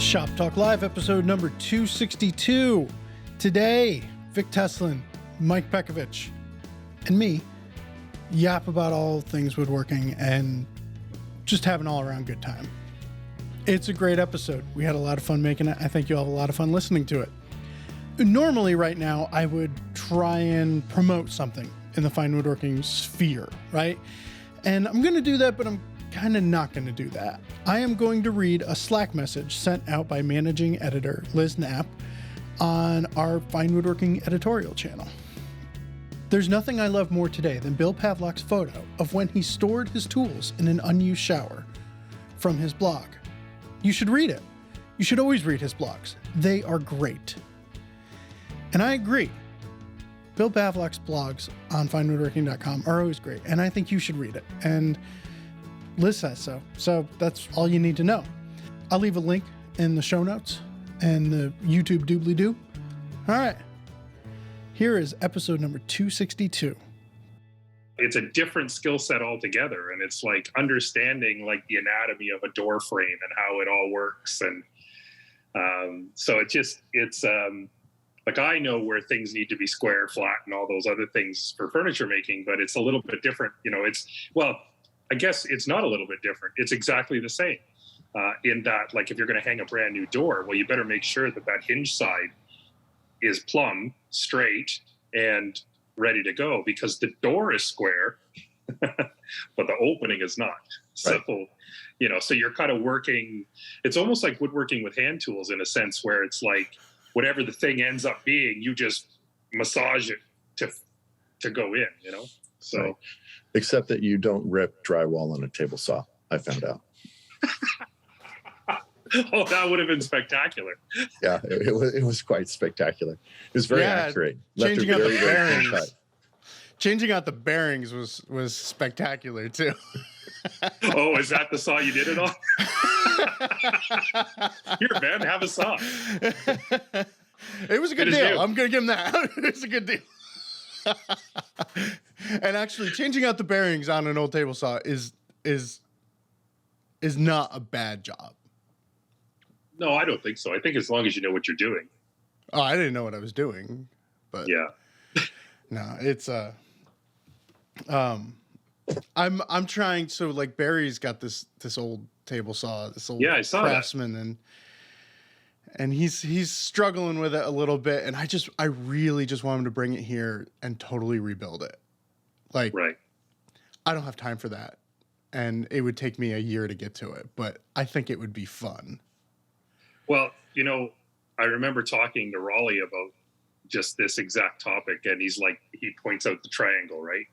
Shop Talk Live, episode number 262. Today, Vic Teslin, Mike Pekovich, and me yap about all things woodworking and just have an all-around good time. It's a great episode. We had a lot of fun making it. I think you'll have a lot of fun listening to it. Normally, right now, I would try and promote something in the fine woodworking sphere, right? And I'm going to do that, but I'm kind of not going to do that. I am going to read a Slack message sent out by managing editor Liz Knapp on our Fine Woodworking editorial channel. There's nothing I love more today than Bill Pavlock's photo of when he stored his tools in an unused shower from his blog. You should read it. You should always read his blogs. They are great. And I agree. Bill Pavlock's blogs on finewoodworking.com are always great, and I think you should read it. And Liz says so. So that's all you need to know. I'll leave a link in the show notes and the YouTube doobly-doo. All right. Here is episode number 262. It's a different skill set altogether. And it's like understanding like the anatomy of a door frame and how it all works. And so it's like I know where things need to be square, flat, and all those other things for furniture making, but it's a little bit different. You know, I guess it's not a little bit different. It's exactly the same in that, like, if you're going to hang a brand new door, well, you better make sure that hinge side is plumb, straight, and ready to go, because the door is square, but the opening is not. Right. So, you know, so you're kind of working. It's almost like woodworking with hand tools in a sense, where it's like whatever the thing ends up being, you just massage it to go in, you know? So. Right. Except that you don't rip drywall on a table saw, I found out. Oh, that would have been spectacular. Yeah, it was quite spectacular. It was very accurate. Changing out the bearings. Changing out the bearings was spectacular too. Oh, is that the saw you did it on? Here, man, have a saw. It was a good deal. I'm going to give him that. It's a good deal. And actually, changing out the bearings on an old table saw is not a bad job. No, I don't think so. I think as long as you know what you're doing. Oh, I didn't know what I was doing, but yeah. No, it's I'm trying. So like Barry's got this old table saw, this old I saw Craftsman, that. and he's struggling with it a little bit, and I really just want him to bring it here and totally rebuild it. Like, right. I don't have time for that, and it would take me a year to get to it, but I think it would be fun. Well, you know, I remember talking to Raleigh about just this exact topic, and he points out the triangle, right?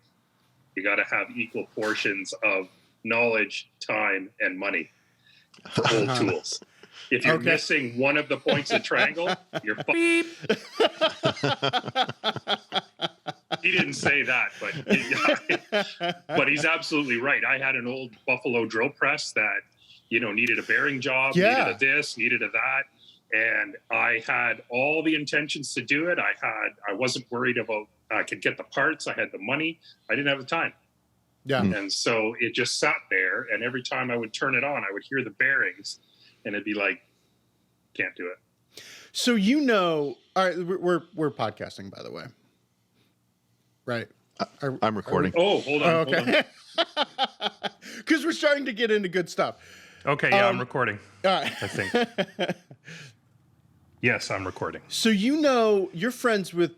You got to have equal portions of knowledge, time, and money for old tools. If you're missing one of the points of the triangle, you're beep. He didn't say that, but he's absolutely right. I had an old Buffalo drill press that, you know, needed a bearing job, needed a this, needed a that. And I had all the intentions to do it. I wasn't worried about, I could get the parts. I had the money. I didn't have the time. Yeah. And so it just sat there. And every time I would turn it on, I would hear the bearings and it'd be like, can't do it. So, you know, all right, we're podcasting, by the way. Right. I'm recording. Hold on. Okay. Because we're starting to get into good stuff. Okay, yeah, I'm recording. All right. I think. Yes, I'm recording. So you know you're friends with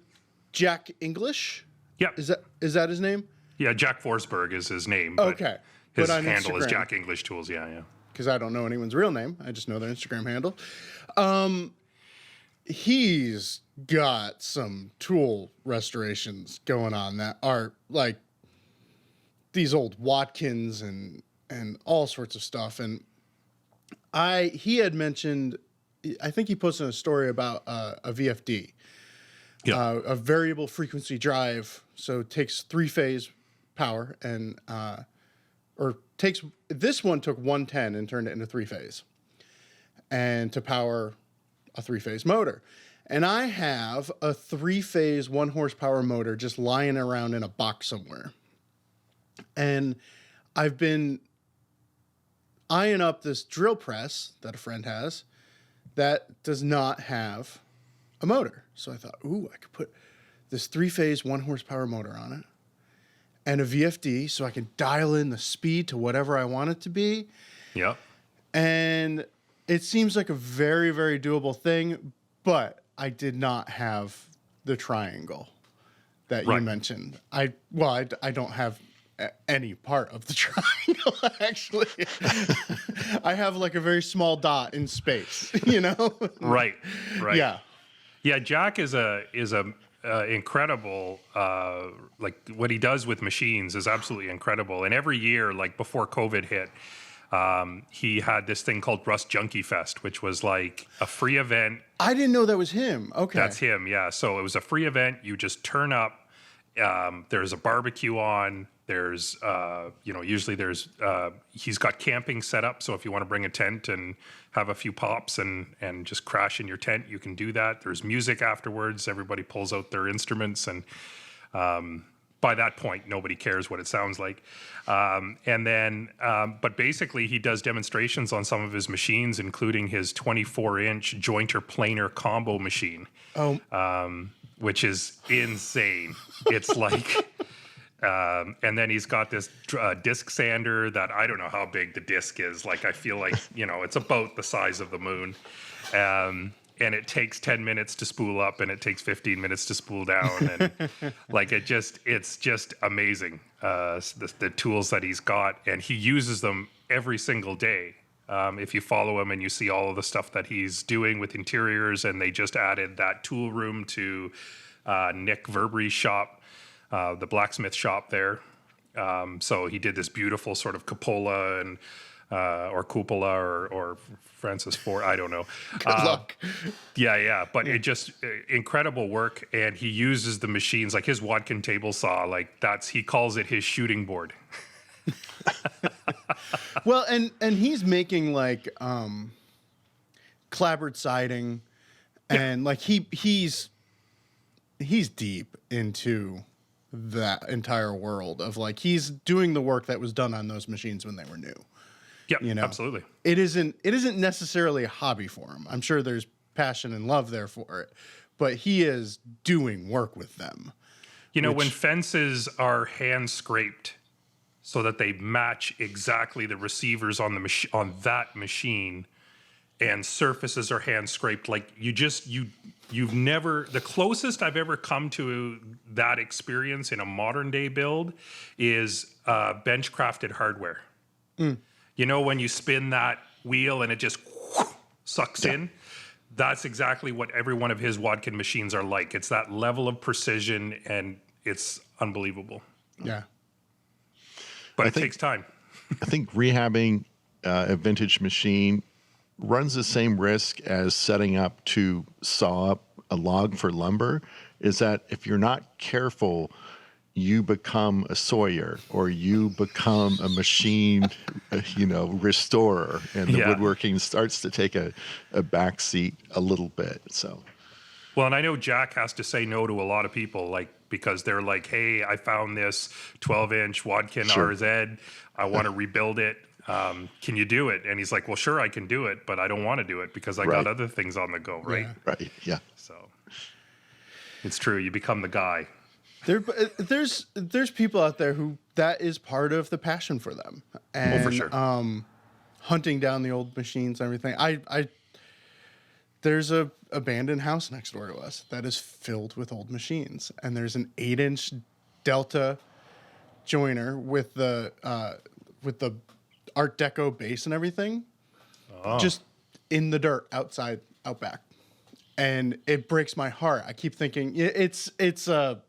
Jack English? Yeah. Is that his name? Yeah, Jack Forsberg is his name. Okay. His but on handle Instagram, is Jack English Tools, yeah. Because I don't know anyone's real name. I just know their Instagram handle. He's got some tool restorations going on that are like these old Watkins and all sorts of stuff. And he had mentioned, I think he posted a story about a VFD, a variable frequency drive. So it takes 3-phase power and, this one took 110 and turned it into 3-phase and to power a 3-phase motor. And I have a 3-phase 1 horsepower motor just lying around in a box somewhere. And I've been eyeing up this drill press that a friend has that does not have a motor. So I thought, ooh, I could put this 3-phase 1 horsepower motor on it and a VFD so I can dial in the speed to whatever I want it to be. Yep. And it seems like a very, very doable thing, but I did not have the triangle that you mentioned. I don't have any part of the triangle, actually. I have like a very small dot in space, you know? Right. Yeah. Yeah, Jack is a incredible, like what he does with machines is absolutely incredible. And every year, like before COVID hit, he had this thing called Rust Junkie Fest, which was like a free event. I didn't know that was him. Okay. That's him, yeah. So it was a free event. You just turn up. There's a barbecue on. There's, usually there's, he's got camping set up. So if you want to bring a tent and have a few pops and just crash in your tent, you can do that. There's music afterwards. Everybody pulls out their instruments. And by that point, nobody cares what it sounds like. But basically he does demonstrations on some of his machines, including his 24-inch jointer planer combo machine, which is insane. It's like... and then he's got this disc sander that I don't know how big the disc is. Like, I feel like, it's about the size of the moon. And it takes 10 minutes to spool up and it takes 15 minutes to spool down. And like, it's just amazing. The tools that he's got, and he uses them every single day. If you follow him and you see all of the stuff that he's doing with interiors, and they just added that tool room to Nick Verbery's shop. The blacksmith shop there. So he did this beautiful sort of cupola and or cupola or Francis Ford, I don't know. Good luck. Yeah. But it just incredible work. And he uses the machines like his Watkin table saw. Like he calls it his shooting board. Well, and he's making like clapboard siding, and like he's deep into that entire world of like, he's doing the work that was done on those machines when they were new. Yeah, absolutely. It isn't necessarily a hobby for him. I'm sure there's passion and love there for it, but he is doing work with them. When fences are hand scraped so that they match exactly the receivers on the on that machine, and surfaces are hand scraped, like you've never, the closest I've ever come to that experience in a modern day build is bench crafted hardware. When you spin that wheel and it just sucks in, that's exactly what every one of his Watkin machines are like. It's that level of precision, and it's unbelievable. Yeah. But it takes time. I think rehabbing a vintage machine runs the same risk as setting up to saw up a log for lumber, is that if you're not careful, you become a sawyer, or you become a machine, restorer, and the woodworking starts to take a back seat a little bit. So, well, and I know Jack has to say no to a lot of people, like, because they're like, hey, I found this 12-inch Watkin RZ. I want to rebuild it. Can you do it? And he's like, well, sure, I can do it, but I don't want to do it because I got other things on the go, right? Right, yeah. So it's true. You become the guy. There's people out there who that is part of the passion for them. And, for sure. Hunting down the old machines and everything. There's a abandoned house next door to us that is filled with old machines, and there's an 8-inch Delta joiner with the Art Deco base and everything, just in the dirt out back, and it breaks my heart. I keep thinking it's a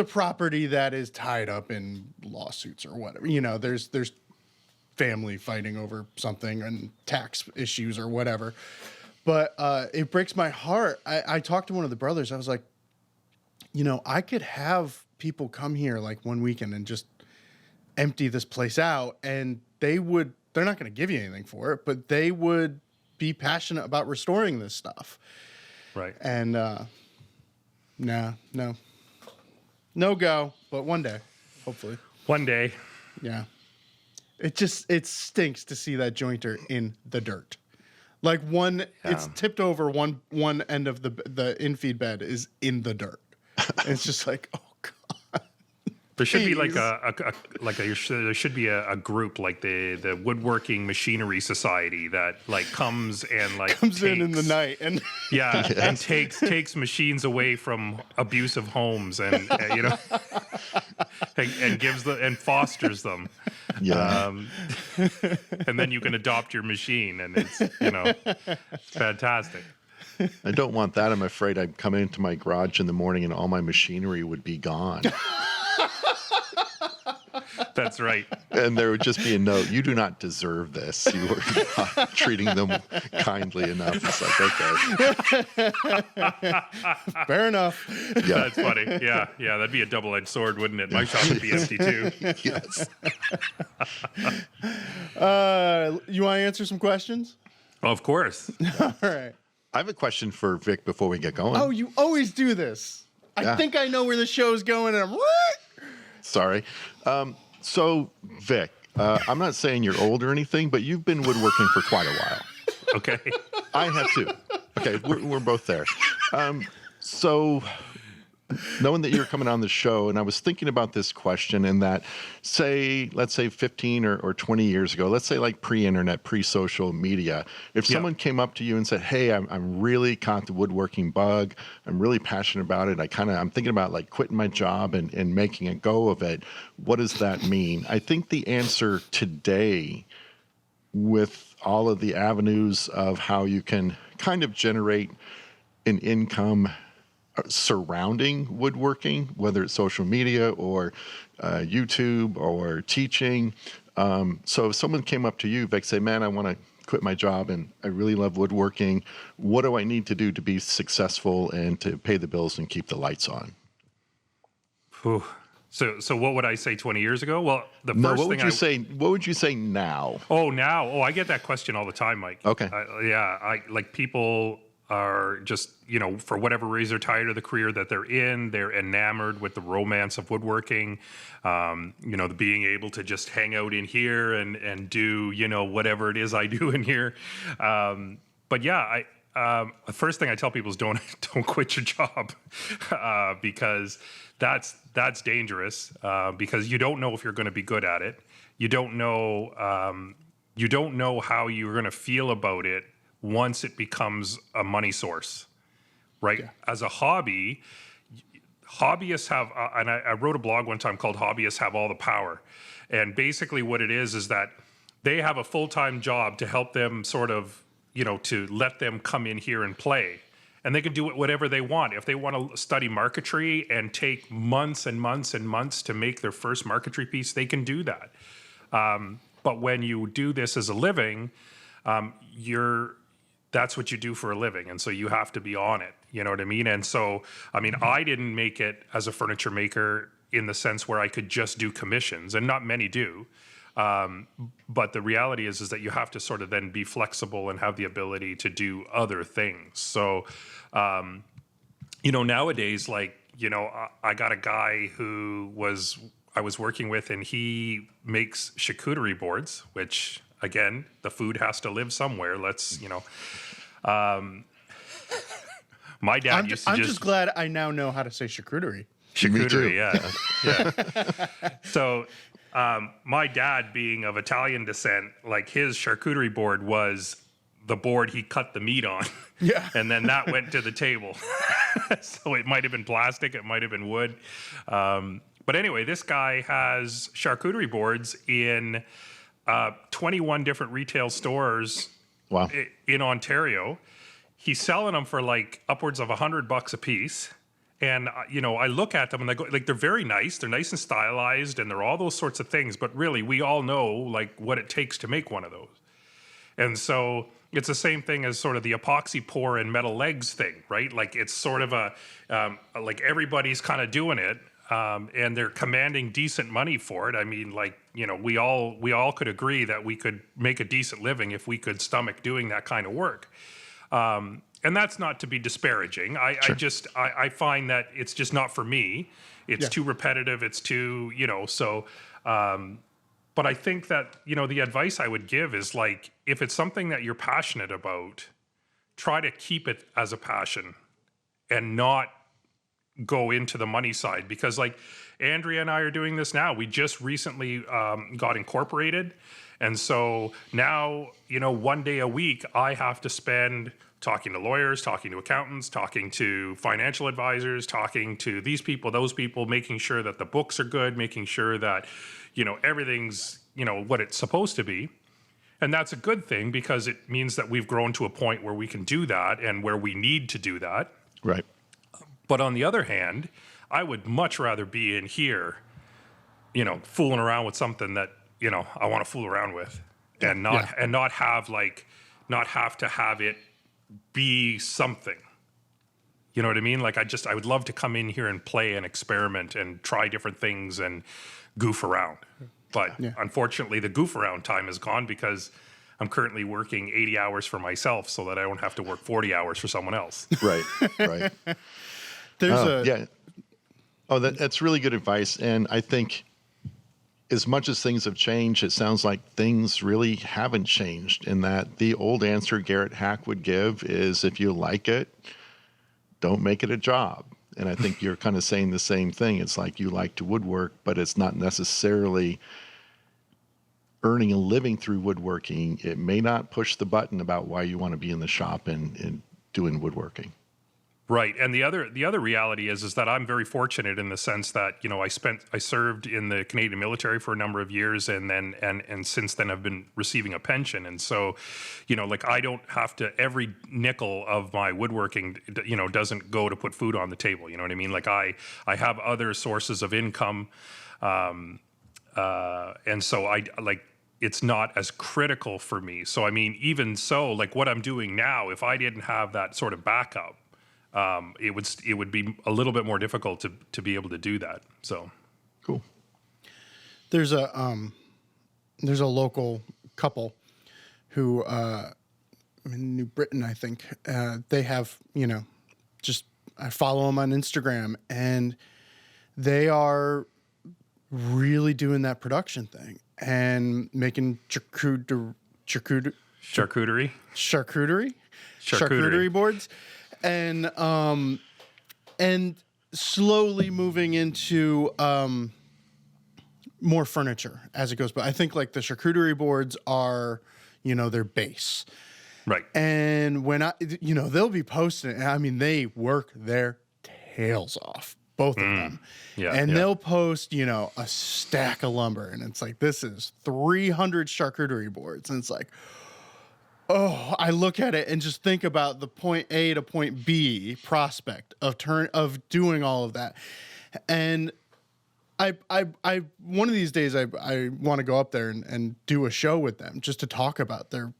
property that is tied up in lawsuits or whatever. There's family fighting over something and tax issues or whatever. But it breaks my heart. I talked to one of the brothers. I was like, I could have people come here like one weekend and just empty this place out, and they're not going to give you anything for it, but they would be passionate about restoring this stuff. Right. And no go, but one day, hopefully. One day. Yeah. It stinks to see that jointer in the dirt. Like it's tipped over. One end of the infeed bed is in the dirt. And it's just like, oh god. There should be like there should be a group like the Woodworking Machinery Society that like comes and like comes in the night and and takes machines away from abusive homes and you know and gives and fosters them. Yeah. And then you can adopt your machine, and it's it's fantastic. I don't want that. I'm afraid I'd come into my garage in the morning and all my machinery would be gone. That's right. And there would just be a note, you do not deserve this. You were not treating them kindly enough. It's like, okay. Fair enough. Yeah. That's funny. Yeah, that'd be a double-edged sword, wouldn't it? My shop would be empty too. Yes. You want to answer some questions? Of course. All right. I have a question for Vic before we get going. Oh, you always do this. I think I know where the show's going, and I'm what? Sorry. So, Vic, I'm not saying you're old or anything, but you've been woodworking for quite a while. Okay. I have too. Okay, we're both there. So, knowing that you're coming on the show, and I was thinking about this question, and that, let's say 15 or 20 years ago, let's say like pre-internet, pre-social media, if someone came up to you and said, hey, I'm really caught the woodworking bug, I'm really passionate about it, I'm thinking about like quitting my job and making a go of it, what does that mean? I think the answer today, with all of the avenues of how you can kind of generate an income surrounding woodworking, whether it's social media or YouTube or teaching. So if someone came up to you, Vic, say, man, I want to quit my job and I really love woodworking. What do I need to do to be successful and to pay the bills and keep the lights on? Whew. So what would I say 20 years ago? Well, what would you say now? Oh, now? Oh, I get that question all the time, Mike. Okay. I like people are just, for whatever reason, they're tired of the career that they're in. They're enamored with the romance of woodworking, the being able to just hang out in here and do, whatever it is I do in here. But yeah, the first thing I tell people is don't quit your job because that's dangerous because you don't know if you're going to be good at it. You don't know how you're going to feel about it once it becomes a money source, right? Yeah. As a hobby, hobbyists have, and I wrote a blog one time called Hobbyists Have All the Power. And basically what it is that they have a full-time job to help them sort of, to let them come in here and play. And they can do it whatever they want. If they want to study marquetry and take months and months and months to make their first marquetry piece, they can do that. But when you do this as a living, that's what you do for a living. And so you have to be on it. You know what I mean? And so, I didn't make it as a furniture maker in the sense where I could just do commissions, and not many do. But the reality is that you have to sort of then be flexible and have the ability to do other things. So, nowadays, I got a guy I was working with, and he makes charcuterie boards, which, again, the food has to live somewhere. My dad used to I'm just glad I now know how to say charcuterie. Charcuterie, yeah. So, my dad, being of Italian descent, his charcuterie board was the board he cut the meat on. Yeah. And then that went to the table. So it might have been plastic, it might have been wood. But anyway, this guy has charcuterie boards in 21 different retail stores. Wow. In Ontario. He's selling them for upwards of $100 a piece. And, I look at them and I go, they're very nice. They're nice and stylized and they're all those sorts of things. But really, we all know, what it takes to make one of those. And so it's the same thing as sort of the epoxy pour and metal legs thing, right? It's sort of everybody's kind of doing it. And they're commanding decent money for it. We all could agree that we could make a decent living if we could stomach doing that kind of work. And that's not to be disparaging. Sure. I find that it's just not for me. It's too repetitive. It's too, but But I think that, the advice I would give is like, if it's something that you're passionate about, try to keep it as a passion and not go into the money side, because like Andrea and I are doing this now. We just recently got incorporated. And so now, one day a week, I have to spend talking to lawyers, talking to accountants, talking to financial advisors, talking to these people, those people, making sure that the books are good, making sure that, everything's, what it's supposed to be. And that's a good thing, because it means that we've grown to a point where we can do that and where we need to do that. Right. But on the other hand, I would much rather be in here, fooling around with something that, I want to fool around with, and not have to have it be something. You know what I mean? Like I would love to come in here and play and experiment and try different things and goof around. But unfortunately, the goof around time is gone, because I'm currently working 80 hours for myself so that I don't have to work 40 hours for someone else. Right. Right. That's really good advice. And I think as much as things have changed, it sounds like things really haven't changed, in that the old answer Garrett Hack would give is, if you like it, don't make it a job. And I think you're kind of saying the same thing. It's like you like to woodwork, but it's not necessarily earning a living through woodworking. It may not push the button about why you want to be in the shop and doing woodworking. Right. And the other reality is that I'm very fortunate in the sense that, I served in the Canadian military for a number of years, and then and since then I've been receiving a pension. And so, like I don't have to, every nickel of my woodworking, doesn't go to put food on the table. You know what I mean? Like I have other sources of income. And so it's not as critical for me. So, I mean, even so, like what I'm doing now, if I didn't have that sort of backup, it would be a little bit more difficult to be able to do that. So cool. There's a local couple who in New Britain, I think, they have, just I follow them on Instagram, and they are really doing that production thing and making charcuterie boards. And slowly moving into more furniture as it goes. But I think like the charcuterie boards are, their base. Right. And when they'll be posting it. I mean, they work their tails off, both of them. Yeah. And they'll post, a stack of lumber. And it's like, this is 300 charcuterie boards. And it's like, oh, I look at it and just think about the point A to point B prospect of doing all of that. And I one of these days I want to go up there and do a show with them just to talk about their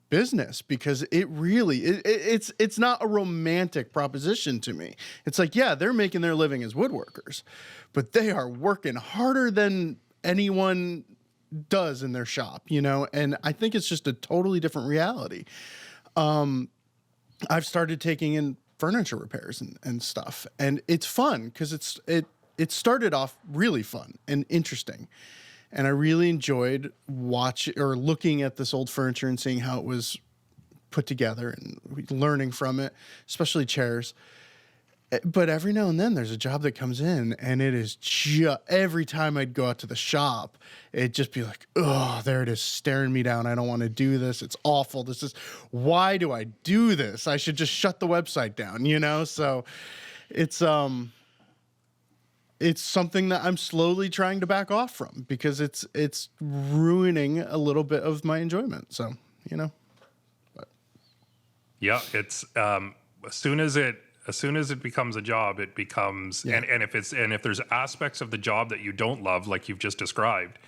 business, because it really it's not a romantic proposition to me. It's like, yeah, they're making their living as woodworkers, but they are working harder than anyone does in their shop, and I think it's just a totally different reality. I've started taking in furniture repairs and stuff, and it's fun because it started off really fun and interesting, and I really enjoyed looking at this old furniture and seeing how it was put together and learning from it, especially chairs. But every now and then there's a job that comes in, and it is just every time I'd go out to the shop, it'd just be like, oh, there it is staring me down. I don't want to do this. It's awful. Why do I do this? I should just shut the website down, So it's something that I'm slowly trying to back off from, because it's ruining a little bit of my enjoyment. So, But. Yeah, it's as soon as it becomes a job, it becomes, and if there's aspects of the job that you don't love, like you've just described,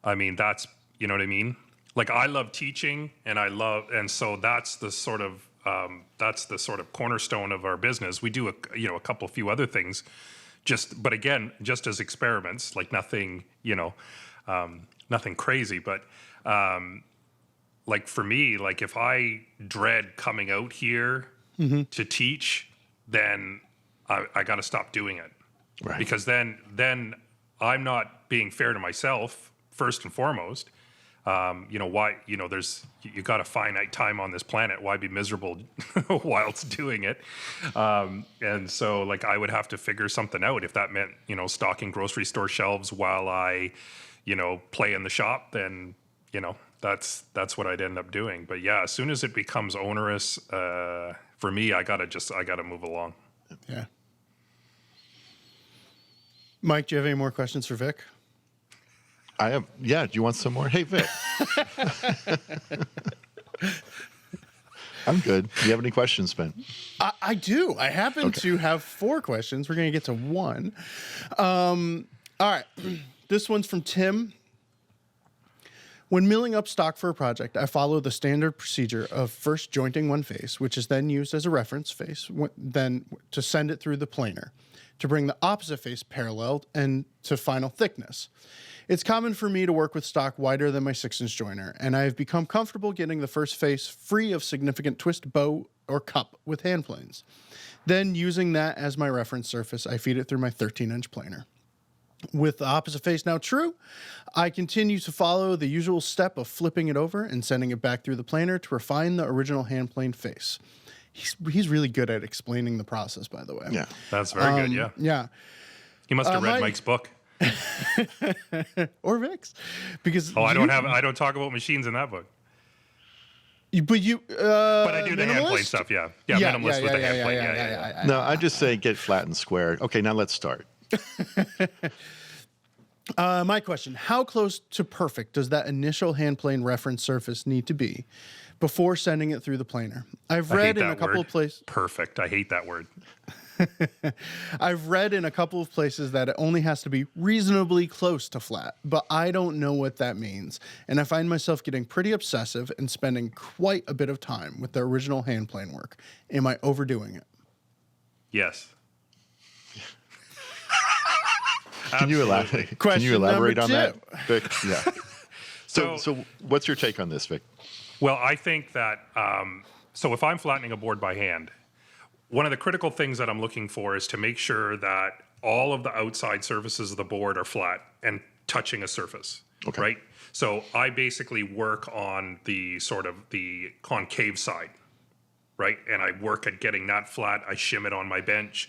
I mean, that's, you know what I mean? Like I love teaching, and so that's the sort of cornerstone of our business. We do a couple few other things, but again, just as experiments, like nothing, nothing crazy, but, like for me, like if I dread coming out here to teach, then I got to stop doing it. Right. Because then I'm not being fair to myself first and foremost. Why, you got a finite time on this planet. Why be miserable whilst doing it? And so like I would have to figure something out. If that meant, stocking grocery store shelves while I, play in the shop, then, that's what I'd end up doing. But yeah, as soon as it becomes onerous, for me, I gotta move along. Yeah. Mike, do you have any more questions for Vic? I have. Yeah. Do you want some more? Hey, Vic. I'm good. Do you have any questions, Ben? I do. I happen to have 4 questions. We're going to get to 1. All right. This one's from Tim. When milling up stock for a project, I follow the standard procedure of first jointing one face, which is then used as a reference face, then to send it through the planer, to bring the opposite face parallel and to final thickness. It's common for me to work with stock wider than my 6-inch joiner, and I have become comfortable getting the first face free of significant twist, bow, or cup with hand planes. Then, using that as my reference surface, I feed it through my 13-inch planer. With the opposite face now true, I continue to follow the usual step of flipping it over and sending it back through the planer to refine the original hand planed face. He's really good at explaining the process, by the way. Yeah. That's very good, yeah. Yeah. He must have read Mike's book. Or Vic's, because I don't talk about machines in that book. But I do the hand plane stuff. Yeah, minimalist with the hand plane. Yeah. No, I just say get flat and square. Okay, now let's start. My question: how close to perfect does that initial hand plane reference surface need to be before sending it through the planer? I've read in a couple of places. Perfect. I hate that word. I've read in a couple of places that it only has to be reasonably close to flat, but I don't know what that means. And I find myself getting pretty obsessive and spending quite a bit of time with the original hand plane work. Am I overdoing it? Yes. Can you elaborate? On that, Vic? Yeah. So what's your take on this, Vic? Well, I think that so if I'm flattening a board by hand, one of the critical things that I'm looking for is to make sure that all of the outside surfaces of the board are flat and touching a surface, right? So I basically work on the sort of the concave side, right? And I work at getting that flat. I shim it on my bench.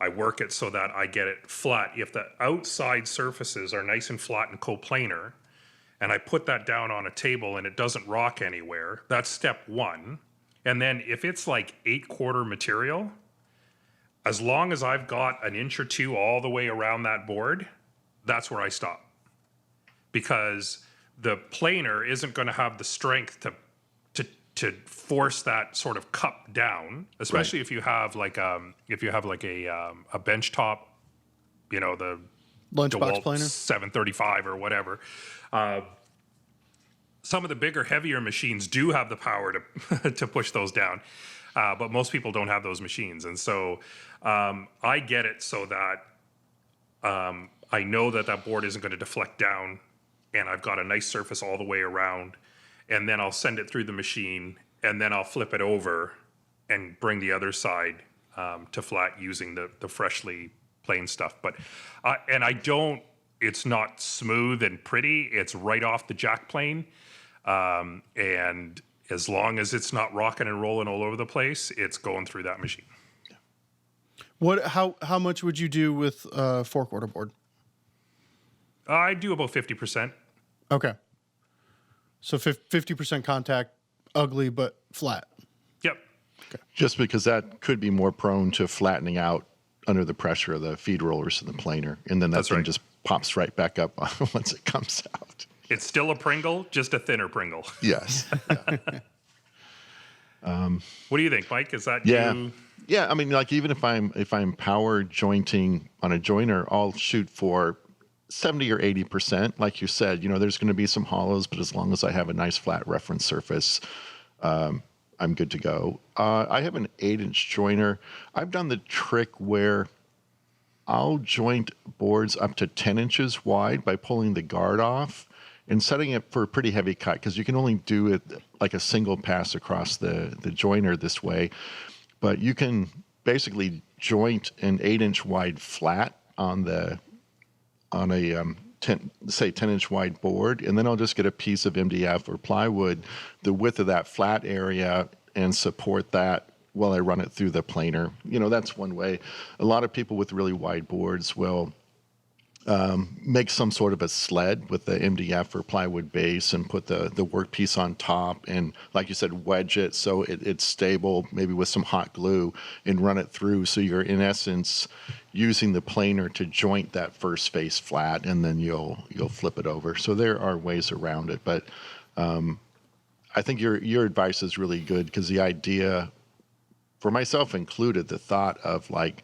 I work it so that I get it flat. If the outside surfaces are nice and flat and coplanar, and I put that down on a table and it doesn't rock anywhere, that's step 1. And then if it's like 8/4 material, as long as I've got an inch or 2 all the way around that board, that's where I stop. Because the planer isn't going to have the strength to force that sort of cup down, especially if you have like a bench top, the lunchbox planer 735 or whatever. Some of the bigger, heavier machines do have the power to push those down, but most people don't have those machines. And so I get it so that I know that board isn't going to deflect down, and I've got a nice surface all the way around, and then I'll send it through the machine, and then I'll flip it over and bring the other side to flat using the freshly planed stuff. But it's not smooth and pretty. It's right off the jack plane. And as long as it's not rocking and rolling all over the place, it's going through that machine. How much would you do with a 4/4 board? I do about 50%. Okay. So 50% contact, ugly but flat. Yep. Okay. Just because that could be more prone to flattening out under the pressure of the feed rollers and the planer, and then that thing just pops right back up once it comes out. It's still a Pringle, just a thinner Pringle. Yes. What do you think, Mike? Is that you? Yeah. I mean, like even if I'm power jointing on a joiner, I'll shoot for 70 or 80%. Like you said, there's going to be some hollows, but as long as I have a nice flat reference surface, I'm good to go. I have an 8-inch joiner. I've done the trick where I'll joint boards up to 10 inches wide by pulling the guard off and setting it for a pretty heavy cut, because you can only do it like a single pass across the joiner this way. But you can basically joint an 8-inch wide flat on a say 10-inch wide board, and then I'll just get a piece of MDF or plywood, the width of that flat area, and support that while I run it through the planer. That's one way. A lot of people with really wide boards will make some sort of a sled with the MDF or plywood base and put the workpiece on top and, like you said, wedge it so it's stable, maybe with some hot glue, and run it through. So you're, in essence, using the planer to joint that first face flat, and then you'll flip it over. So there are ways around it. But I think your advice is really good, because the idea, for myself included, the thought of like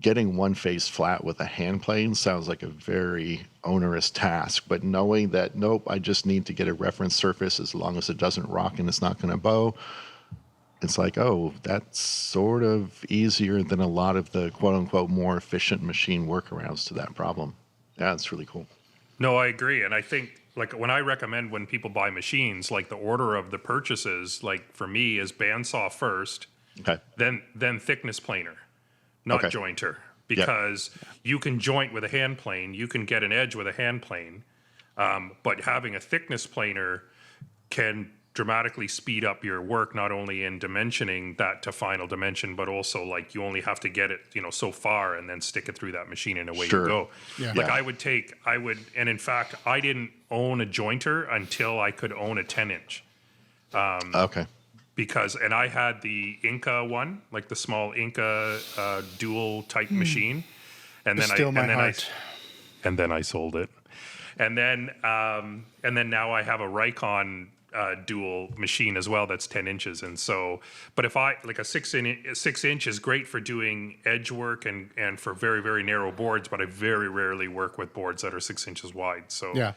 getting one face flat with a hand plane sounds like a very onerous task, but knowing that, nope, I just need to get a reference surface as long as it doesn't rock and it's not going to bow, it's like, oh, that's sort of easier than a lot of the quote unquote more efficient machine workarounds to that problem. Yeah, it's really cool. No, I agree. And I think, like, when I recommend when people buy machines, like the order of the purchases, like for me, is bandsaw first, okay, then thickness planer, not okay, jointer, because you can joint with a hand plane, you can get an edge with a hand plane, but having a thickness planer can dramatically speed up your work, not only in dimensioning that to final dimension, but also like you only have to get it, so far and then stick it through that machine and away Sure. you go. Yeah. Like and in fact, I didn't own a jointer until I could own a 10-inch. Okay. And I had the Inca one, like the small Inca dual type machine, and then I sold it, and then now I have a Rikon dual machine as well that's 10 inches, and so, but if I like a 6 inch is great for doing edge work and for very, very narrow boards, but I very rarely work with boards that are 6 inches wide. So Yeah.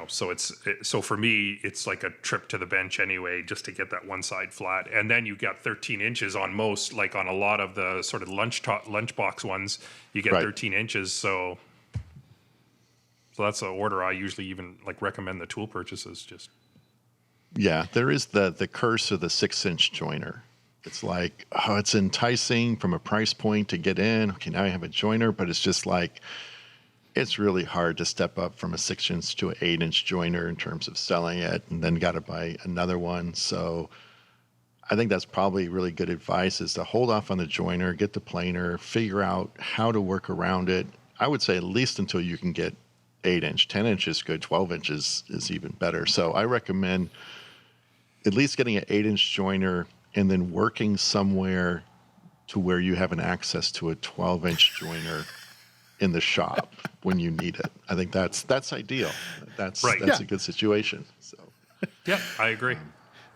So for me, it's like a trip to the bench anyway, just to get that one side flat. And then you got 13 inches on most, like on a lot of the sort of lunchbox ones, you get 13 inches. So that's the order I usually even like recommend the tool purchases. Just Yeah, there is the curse of the 6-inch joiner. It's like, oh, it's enticing from a price point to get in. Okay, now I have a joiner, but it's just like, it's really hard to step up from a 6-inch to an 8-inch joiner in terms of selling it, and then got to buy another one. So I think that's probably really good advice, is to hold off on the joiner, get the planer, figure out how to work around it. I would say at least until you can get 8-inch. 10-inch is good. 12 inches is even better. So I recommend at least getting an 8-inch joiner and then working somewhere to where you have an access to a 12-inch joiner in the shop when you need it. I think that's ideal. That's a good situation. So yeah, I agree.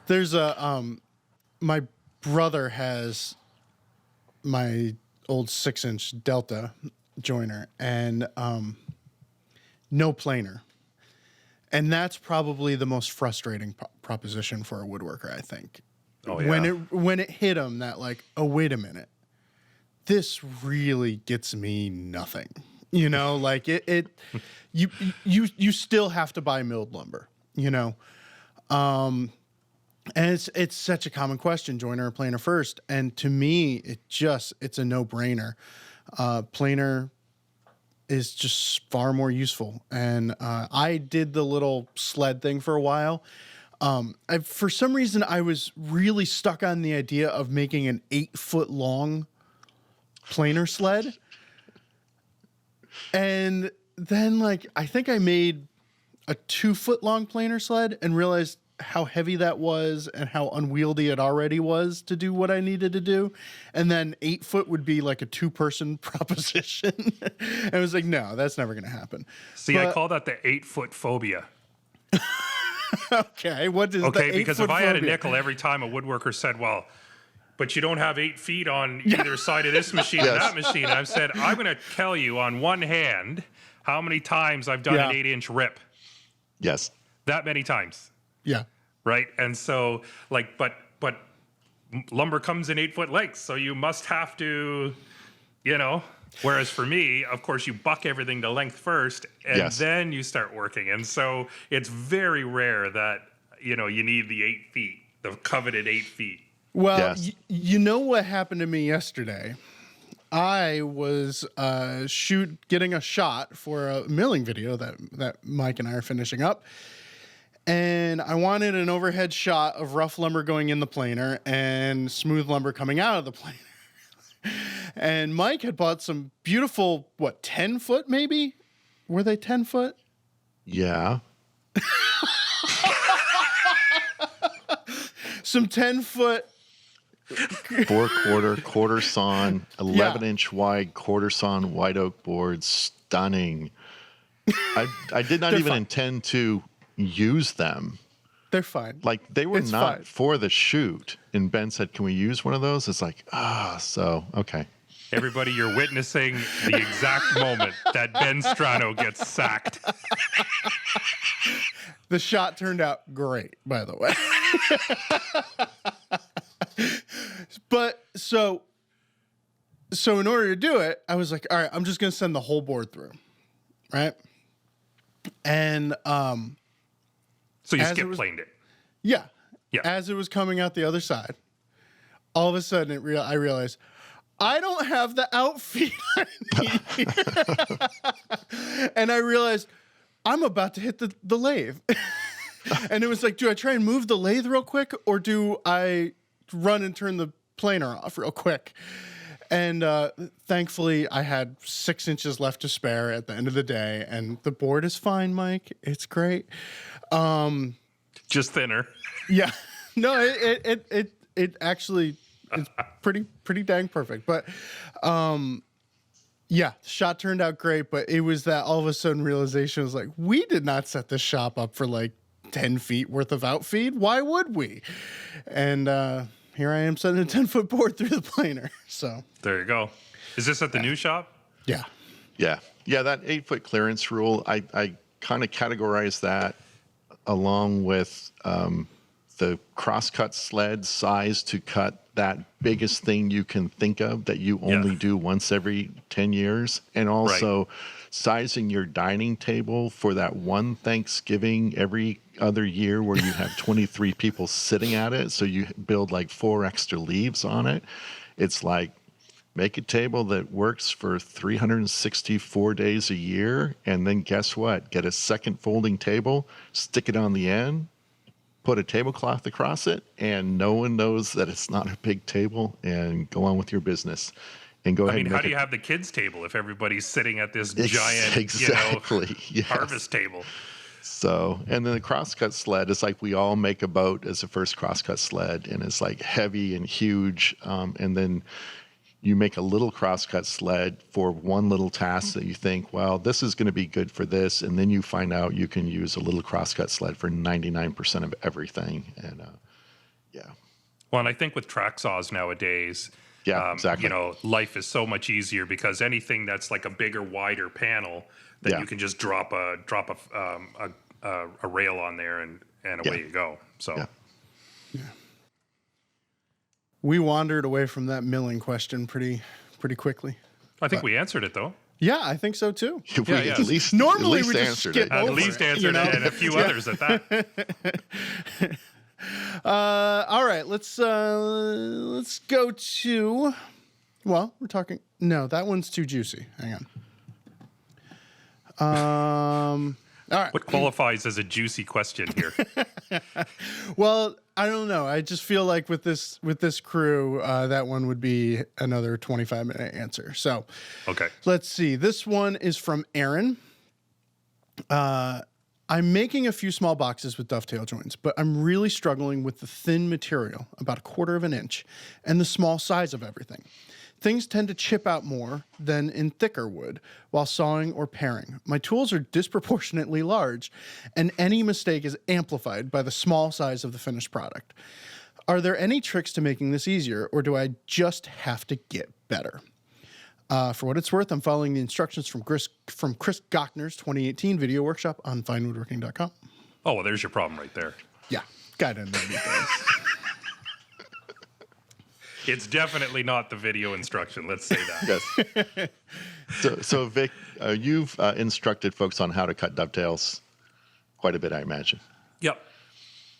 There's my brother has my old 6-inch Delta joiner and no planer. And that's probably the most frustrating proposition for a woodworker, I think. Oh, yeah. When it hit him that like, oh, wait a minute, this really gets me nothing. Like you still have to buy milled lumber, and it's such a common question, joiner or planer first. And to me, it's a no brainer. Planer is just far more useful. And I did the little sled thing for a while. For some reason, I was really stuck on the idea of making an 8-foot long planer sled. And then I think I made a 2-foot long planer sled and realized how heavy that was and how unwieldy it already was to do what I needed to do. And then 8 foot would be like a 2-person proposition. And I was like, no, that's never going to happen. See, I call that the 8-foot phobia. Okay. What is okay, because if I had a nickel every time a woodworker said, well, but you don't have 8 feet on either side of this machine and that machine. I've said, I'm going to tell you on one hand how many times I've done an 8-inch rip. Yes. That many times. Yeah. Right. And so but lumber comes in 8-foot lengths. So you must have to, whereas for me, of course, you buck everything to length first and then you start working. And so it's very rare that, you need the 8 feet, the coveted 8 feet. Well, you know what happened to me yesterday? I was getting a shot for a milling video that Mike and I are finishing up. And I wanted an overhead shot of rough lumber going in the planer and smooth lumber coming out of the planer. And Mike had bought some beautiful, 10 foot maybe? Were they 10 foot? Yeah. Some 10 foot 4/4 sawn, 11-inch wide quarter sawn white oak boards. Stunning. I did not even fine. intend to use them. They're fine. Like they were It's not fine. for the shoot. And Ben said, "Can we use one of those?" It's like, so okay. Everybody, you're witnessing the exact moment that Ben Strano gets sacked. The shot turned out great, by the way. But so in order to do it, I was like, all right, I'm just going to send the whole board through. Right. And, So you As skip it was- planed it. yeah, Yeah. as it was coming out the other side, all of a sudden I realized I don't have the outfeed I need. And I realized I'm about to hit the lathe. And it was like, do I try and move the lathe real quick, or do I run and turn the planer off real quick? And thankfully, I had 6 inches left to spare at the end of the day, and the board is fine, Mike. It's great. Just thinner. Yeah, no, it actually it's pretty dang perfect. But yeah, the shot turned out great. But it was that all of a sudden realization was like, we did not set this shop up for like 10 feet worth of outfeed. Why would we? And here I am setting a 10-foot board through the planer. So There you go. Is this at the new shop? yeah, Yeah. That 8-foot clearance rule, I kind of categorize that along with the crosscut sled size to cut that biggest thing you can think of that you only do once every 10 years. And also sizing your dining table for that one Thanksgiving every other year where you have 23 people sitting at it. So you build like 4 extra leaves on it. It's like, make a table that works for 364 days a year. And then guess what? Get a second folding table, stick it on the end, put a tablecloth across it, and no one knows that it's not a big table, and go on with your business. And go ahead and How make do you it. have the kids' table if everybody's sitting at this Ex- giant, exactly, yes. harvest table? So, and then the crosscut sled is like we all make a boat as a first crosscut sled, and it's like heavy and huge. And then you make a little crosscut sled for one little task that you think, well, this is going to be good for this. And then you find out you can use a little crosscut sled for 99% of everything. And Well, and I think with track saws nowadays, exactly. life is so much easier because anything that's like a bigger, wider panel, that you can just drop a rail on there and away you go. So. Yeah. we wandered away from that milling question pretty quickly. I think we answered it though. Yeah, I think so too. We yeah. at least, Normally at least we just answered skip it. At over least it, answered it, and a few others at that. All right, let's go to. Well, we're talking. No, that one's too juicy. Hang on. All right. What qualifies as a juicy question here? Well, I don't know. I just feel like with this crew, that one would be another 25-minute answer. So, Okay. let's see. This one is from Aaron. I'm making a few small boxes with dovetail joints, but I'm really struggling with the thin material, about 1/4 of an inch, and the small size of everything. Things tend to chip out more than in thicker wood while sawing or paring. My tools are disproportionately large, and any mistake is amplified by the small size of the finished product. Are there any tricks to making this easier, or do I just have to get better? For what it's worth, I'm following the instructions from Chris Gochner's 2018 video workshop on finewoodworking.com. Oh, well, there's your problem right there. Yeah, guide on everything. It's definitely not the video instruction. Let's say that. Yes. So Vic, you've instructed folks on how to cut dovetails quite a bit, I imagine. Yep.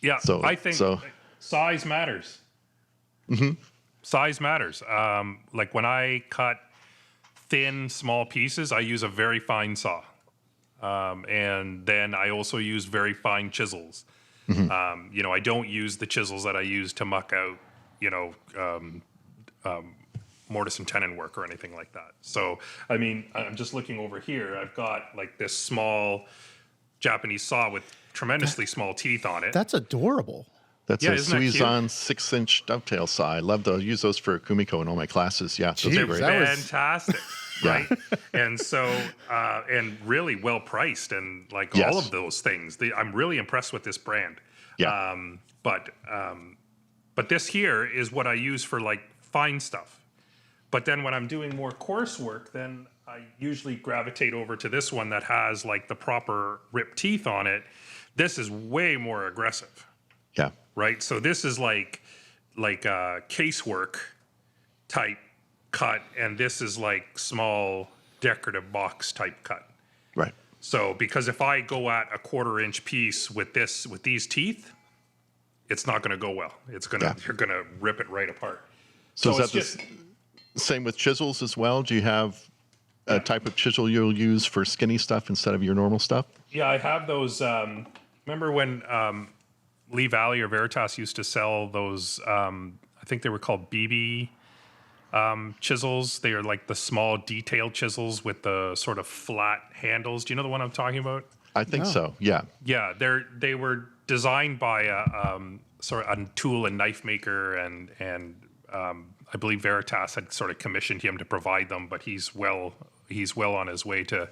Yeah. So- I think so- size matters. Mm-hmm. Size matters. Like when I cut thin, small pieces, I use a very fine saw. And then I also use very fine chisels. I don't use the chisels that I use to muck out, mortise and tenon work or anything like that. So, I mean, I'm just looking over here. I've got like this small Japanese saw with tremendously small teeth on it. That's adorable. That's Yeah, a isn't that cute? Suizan 6-inch dovetail saw. I love to use those for Kumiko in all my classes. Yeah, those They're are great. that was- fantastic, right? And so, and really well priced, and like Yes. all of those things. I'm really impressed with this brand. Yeah. But this here is what I use for like fine stuff. But then when I'm doing more coarse work, then I usually gravitate over to this one that has like the proper rip teeth on it. This is way more aggressive, Yeah. right? So this is like casework type cut, and this is like small decorative box type cut. Right. So because if I go at a 1/4-inch piece with these teeth, it's not going to go well. You're going to rip it right apart. So is it's that just the same with chisels as well? Do you have a type of chisel you'll use for skinny stuff instead of your normal stuff? yeah. I have those. Remember when Lee Valley or Veritas used to sell those? I think they were called BB chisels. They are like the small detail chisels with the sort of flat handles. Do you know the one I'm talking about? I think so. Yeah. Yeah, they were designed by a sort of a tool and knife maker, and I believe Veritas had sort of commissioned him to provide them, but he's well on his way to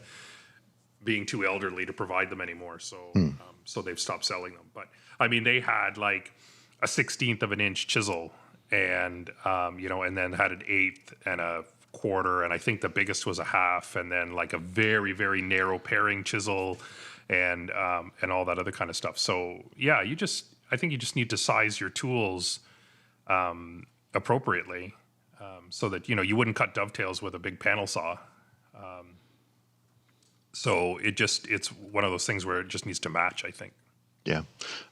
being too elderly to provide them anymore. So so they've stopped selling them. But I mean, they had like a 1/16 of an inch chisel, and and then had an 1/8 and a 1/4, and I think the biggest was a 1/2, and then like a very, very narrow paring chisel, and all that other kind of stuff. So yeah, I think you just need to size your tools appropriately, so that you wouldn't cut dovetails with a big panel saw. So it's one of those things where it just needs to match, I think. Yeah.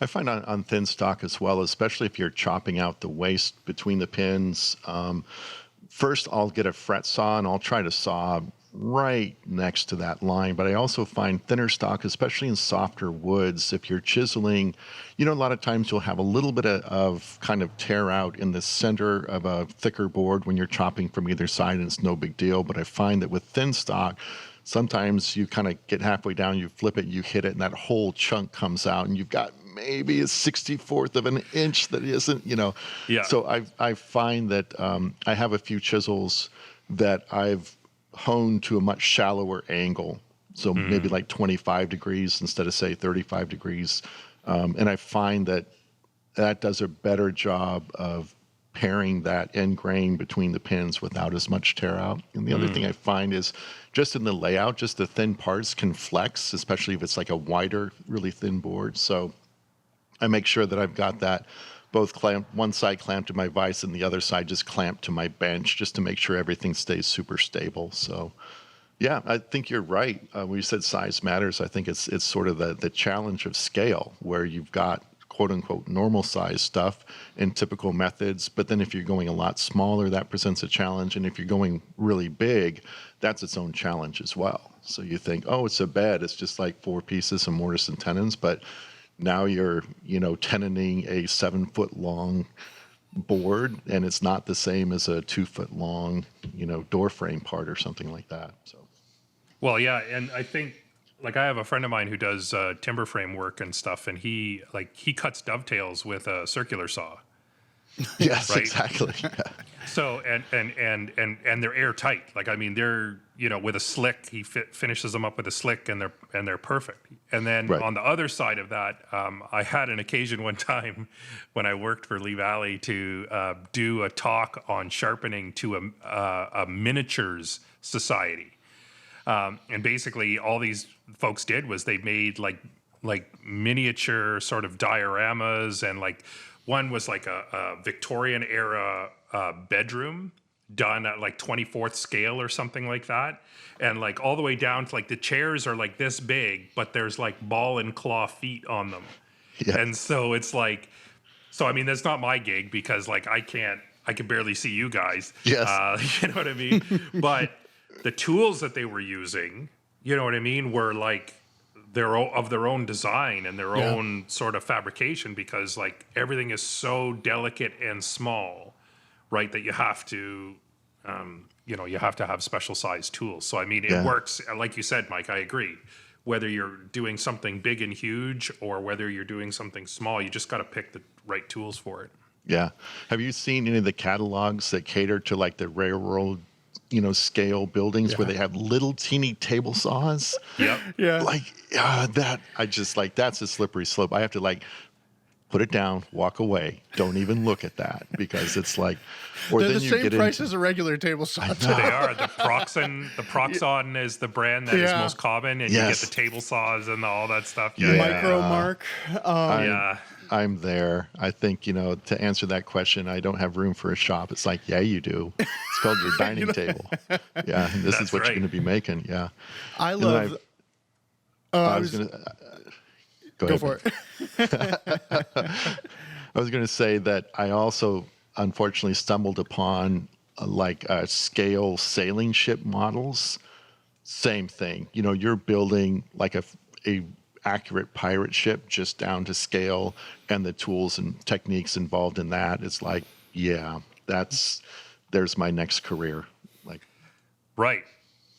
I find on thin stock as well, especially if you're chopping out the waste between the pins. First, I'll get a fret saw and I'll try to saw right next to that line. But I also find thinner stock, especially in softer woods, if you're chiseling, a lot of times you'll have a little bit of kind of tear out in the center of a thicker board when you're chopping from either side, and it's no big deal. But I find that with thin stock, sometimes you kind of get halfway down, you flip it, you hit it, and that whole chunk comes out, and you've got maybe a 64th of an inch that isn't, Yeah. So I find that I have a few chisels that I've honed to a much shallower angle. So maybe like 25 degrees instead of, say, 35 degrees. And I find that does a better job of pairing that end grain between the pins without as much tear out. And the other thing I find is just in the layout, just the thin parts can flex, especially if it's like a wider, really thin board. So I make sure that I've got that both clamped, one side clamped to my vise and the other side just clamped to my bench, just to make sure everything stays super stable. So yeah, I think you're right. When you said size matters, I think it's sort of the challenge of scale, where you've got quote unquote normal size stuff and typical methods. But then if you're going a lot smaller, that presents a challenge. And if you're going really big, that's its own challenge as well. So you think, oh, it's a bed. It's just like 4 pieces of mortise and tenons. But now you're, tenoning a 7-foot long board, and it's not the same as a 2-foot long, door frame part or something like that. So, Well, yeah, and I think like I have a friend of mine who does timber frame work and stuff, and he cuts dovetails with a circular saw. yes, Right. exactly. Yeah. So and they're airtight. Like I mean, they're with a slick. He finishes them up with a slick, and they're perfect. And then Right. on the other side of that, I had an occasion one time when I worked for Lee Valley to do a talk on sharpening to a miniatures society. And basically, all these folks did was they made like miniature sort of dioramas, and like one was like a Victorian era bedroom done at like 24th scale or something like that, and like all the way down to like the chairs are like this big, but there's like ball and claw feet on them, Yeah. and so it's like, so I mean that's not my gig because like I can barely see you guys, Yes. you know what I mean, but. the tools that they were using, you know what I mean, were like their own design and their own sort of fabrication, because like everything is so delicate and small, right, that you have to you have to have special sized tools. So I mean, it works, like you said, Mike, I agree. Whether you're doing something big and huge or whether you're doing something small, you just got to pick the right tools for it. Yeah. Have you seen any of the catalogs that cater to like the railroad, scale buildings where they have little teeny table saws? Yep. Yeah. Like that, I just like, that's a slippery slope. I have to like put it down, walk away. Don't even look at that, because it's like, or They're then the you same get price into, as a regular table saw. They are. The Proxon is the brand that is most common, and you get the table saws and all that stuff. Micro Mark. I'm there. I think, to answer that question, I don't have room for a shop. It's like, yeah, you do. It's called your dining table. Yeah. And this is what you're going to be making. Yeah. I love. I was going to go for it. I was going to say that I also unfortunately stumbled upon scale sailing ship models. Same thing. You're building like a accurate pirate ship just down to scale, and the tools and techniques involved in that. It's like, there's my next career. Like, right.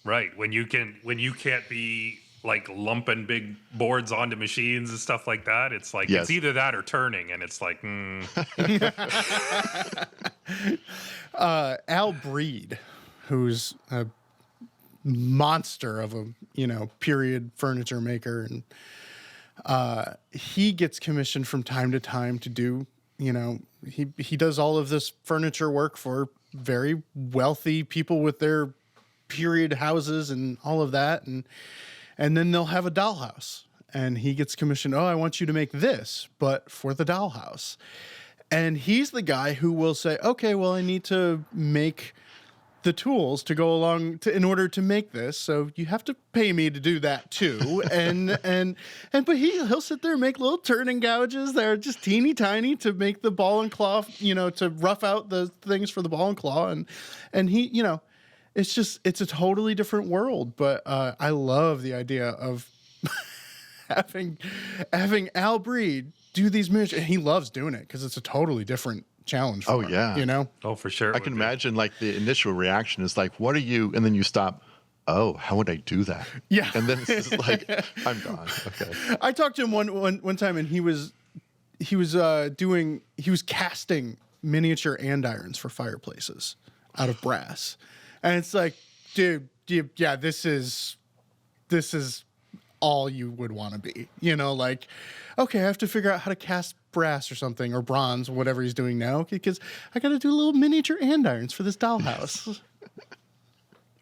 When you can't be like lumping big boards onto machines and stuff like that, it's like it's either that or turning, and it's like Al Breed, who's a monster of a period furniture maker, and he gets commissioned from time to time to do he does all of this furniture work for very wealthy people with their period houses and all of that, and then they'll have a dollhouse, and he gets commissioned. Oh, I want you to make this, but for the dollhouse. And he's the guy who will say, okay, well, I need to make the tools to go along in order to make this. So you have to pay me to do that too. But he'll sit there and make little turning gouges that are just teeny tiny to make the ball and claw, to rough out the things for the ball and claw. And he, it's a totally different world, but I love the idea of having Al Breed do these miniatures, and he loves doing it because it's a totally different challenge for him, Oh, for sure. I can imagine like the initial reaction is like, what are you? And then you stop. Oh, how would I do that? Yeah. And then it's just like, I'm gone. Okay. I talked to him one time, and he was casting miniature andirons for fireplaces out of brass. And it's like, dude, yeah, this is all you would want to be, like, okay, I have to figure out how to cast brass or something, or bronze, whatever he's doing now, because I got to do little miniature andirons for this dollhouse.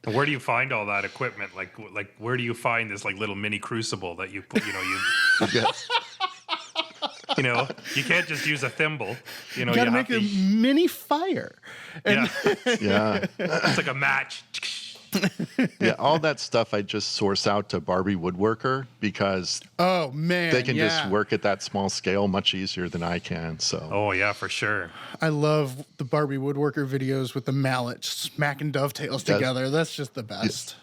Where do you find all that equipment? Like where do you find this like little mini crucible that you put, Yes. you can't just use a thimble. You got to make a mini fire. And Yeah. It's like a match. Yeah, all that stuff I just source out to Barbie Woodworker, because oh man, they can just work at that small scale much easier than I can. So oh yeah, for sure. I love the Barbie Woodworker videos with the mallet smacking dovetails together. That's just the best.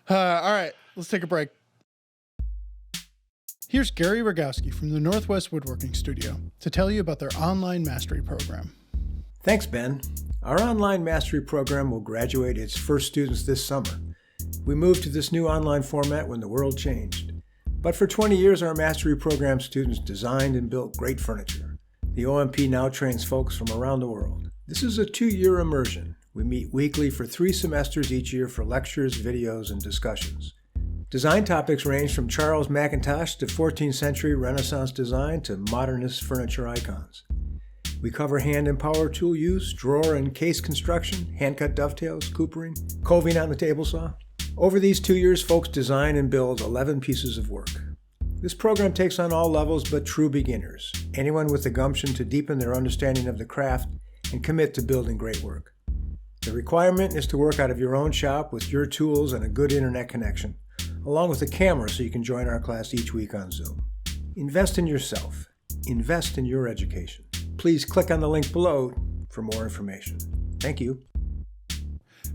All right, let's take a break. Here's Gary Rogowski from the Northwest Woodworking Studio to tell you about their online mastery program. Thanks, Ben. Our online mastery program will graduate its first students this summer. We moved to this new online format when the world changed. But for 20 years, our mastery program students designed and built great furniture. The OMP now trains folks from around the world. This is a 2-year immersion. We meet weekly for 3 semesters each year for lectures, videos, and discussions. Design topics range from Charles McIntosh to 14th century Renaissance design to modernist furniture icons. We cover hand and power tool use, drawer and case construction, hand-cut dovetails, coopering, coving on the table saw. Over these 2 years, folks design and build 11 pieces of work. This program takes on all levels but true beginners, anyone with the gumption to deepen their understanding of the craft and commit to building great work. The requirement is to work out of your own shop with your tools and a good internet connection, along with a camera so you can join our class each week on Zoom. Invest in yourself. Invest in your education. Please click on the link below for more information. Thank you.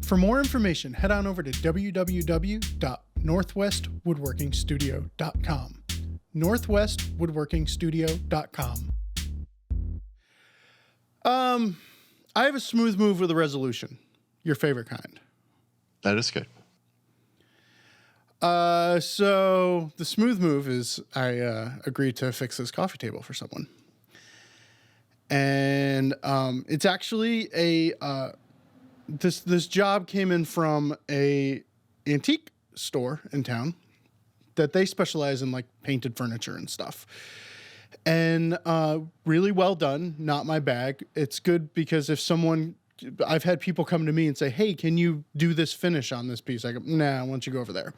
For more information, head on over to www.northwestwoodworkingstudio.com. northwestwoodworkingstudio.com. I have a smooth move with a resolution. Your favorite kind. That is good. So the smooth move is I agreed to fix this coffee table for someone. And it's actually this job came in from a antique store in town that they specialize in like painted furniture and stuff. And really well done, not my bag. It's good because I've had people come to me and say, hey, can you do this finish on this piece? I go, nah, why don't you go over there?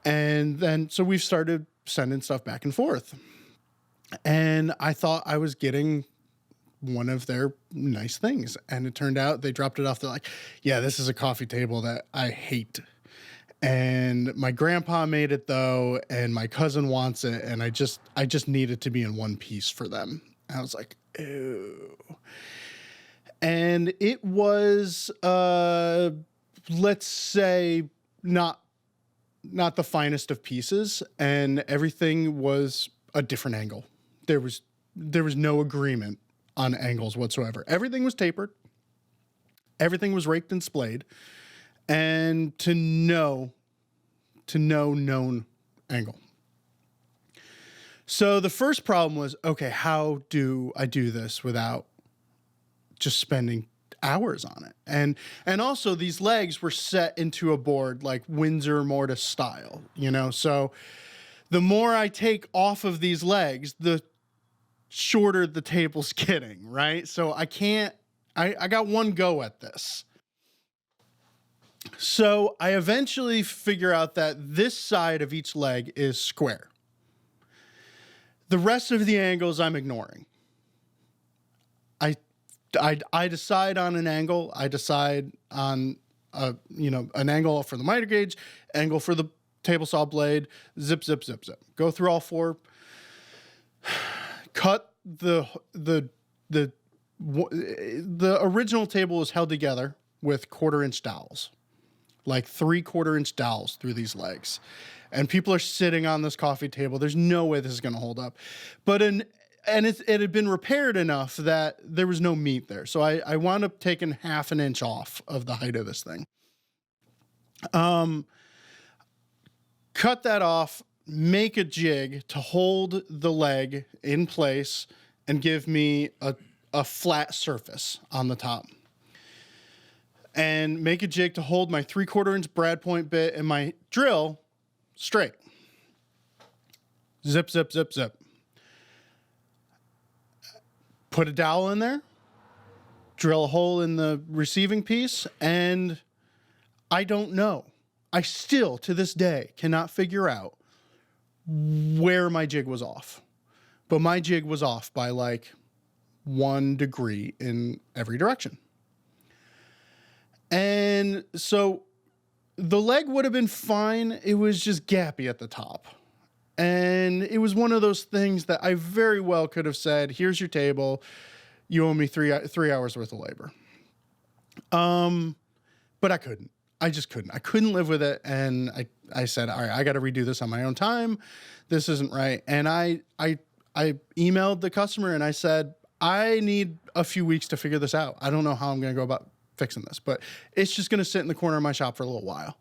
And then, so we've started sending stuff back and forth. And I thought I was getting one of their nice things. And it turned out they dropped it off. They're like, yeah, this is a coffee table that I hate. And my grandpa made it though, and my cousin wants it. And I just need it to be in one piece for them. And I was like, ew. And it was, let's say, not the finest of pieces, and everything was a different angle. There was no agreement on angles whatsoever. Everything was tapered. Everything was raked and splayed, and to no known angle. So the first problem was, okay, how do I do this without just spending hours on it? And also these legs were set into a board like Windsor mortise style, so the more I take off of these legs, the shorter the table's getting, right? So I got one go at this. So I eventually figure out that this side of each leg is square. The rest of the angles I'm ignoring. I decide on an angle. I decide on an angle for the miter gauge, angle for the table saw blade, zip, zip, zip, zip. Go through all four. Cut the original table was held together with 1/4 inch dowels, like 3/4 inch dowels through these legs. And people are sitting on this coffee table. There's no way this is going to hold up. But it had been repaired enough that there was no meat there. So I wound up taking 1/2 inch off of the height of this thing. Cut that off, make a jig to hold the leg in place and give me a flat surface on the top. And make a jig to hold my 3/4 inch brad point bit and my drill straight. Zip, zip, zip, zip. Put a dowel in there, drill a hole in the receiving piece, and I don't know. I still, to this day, cannot figure out where my jig was off. But my jig was off by like 1 degree in every direction. And so the leg would have been fine. It was just gappy at the top. And it was one of those things that I very well could have said, here's your table. You owe me three hours worth of labor. But I couldn't. I just couldn't. I couldn't live with it. And I said, all right, I got to redo this on my own time. This isn't right. And I emailed the customer and I said, I need a few weeks to figure this out. I don't know how I'm going to go about fixing this, but it's just going to sit in the corner of my shop for a little while,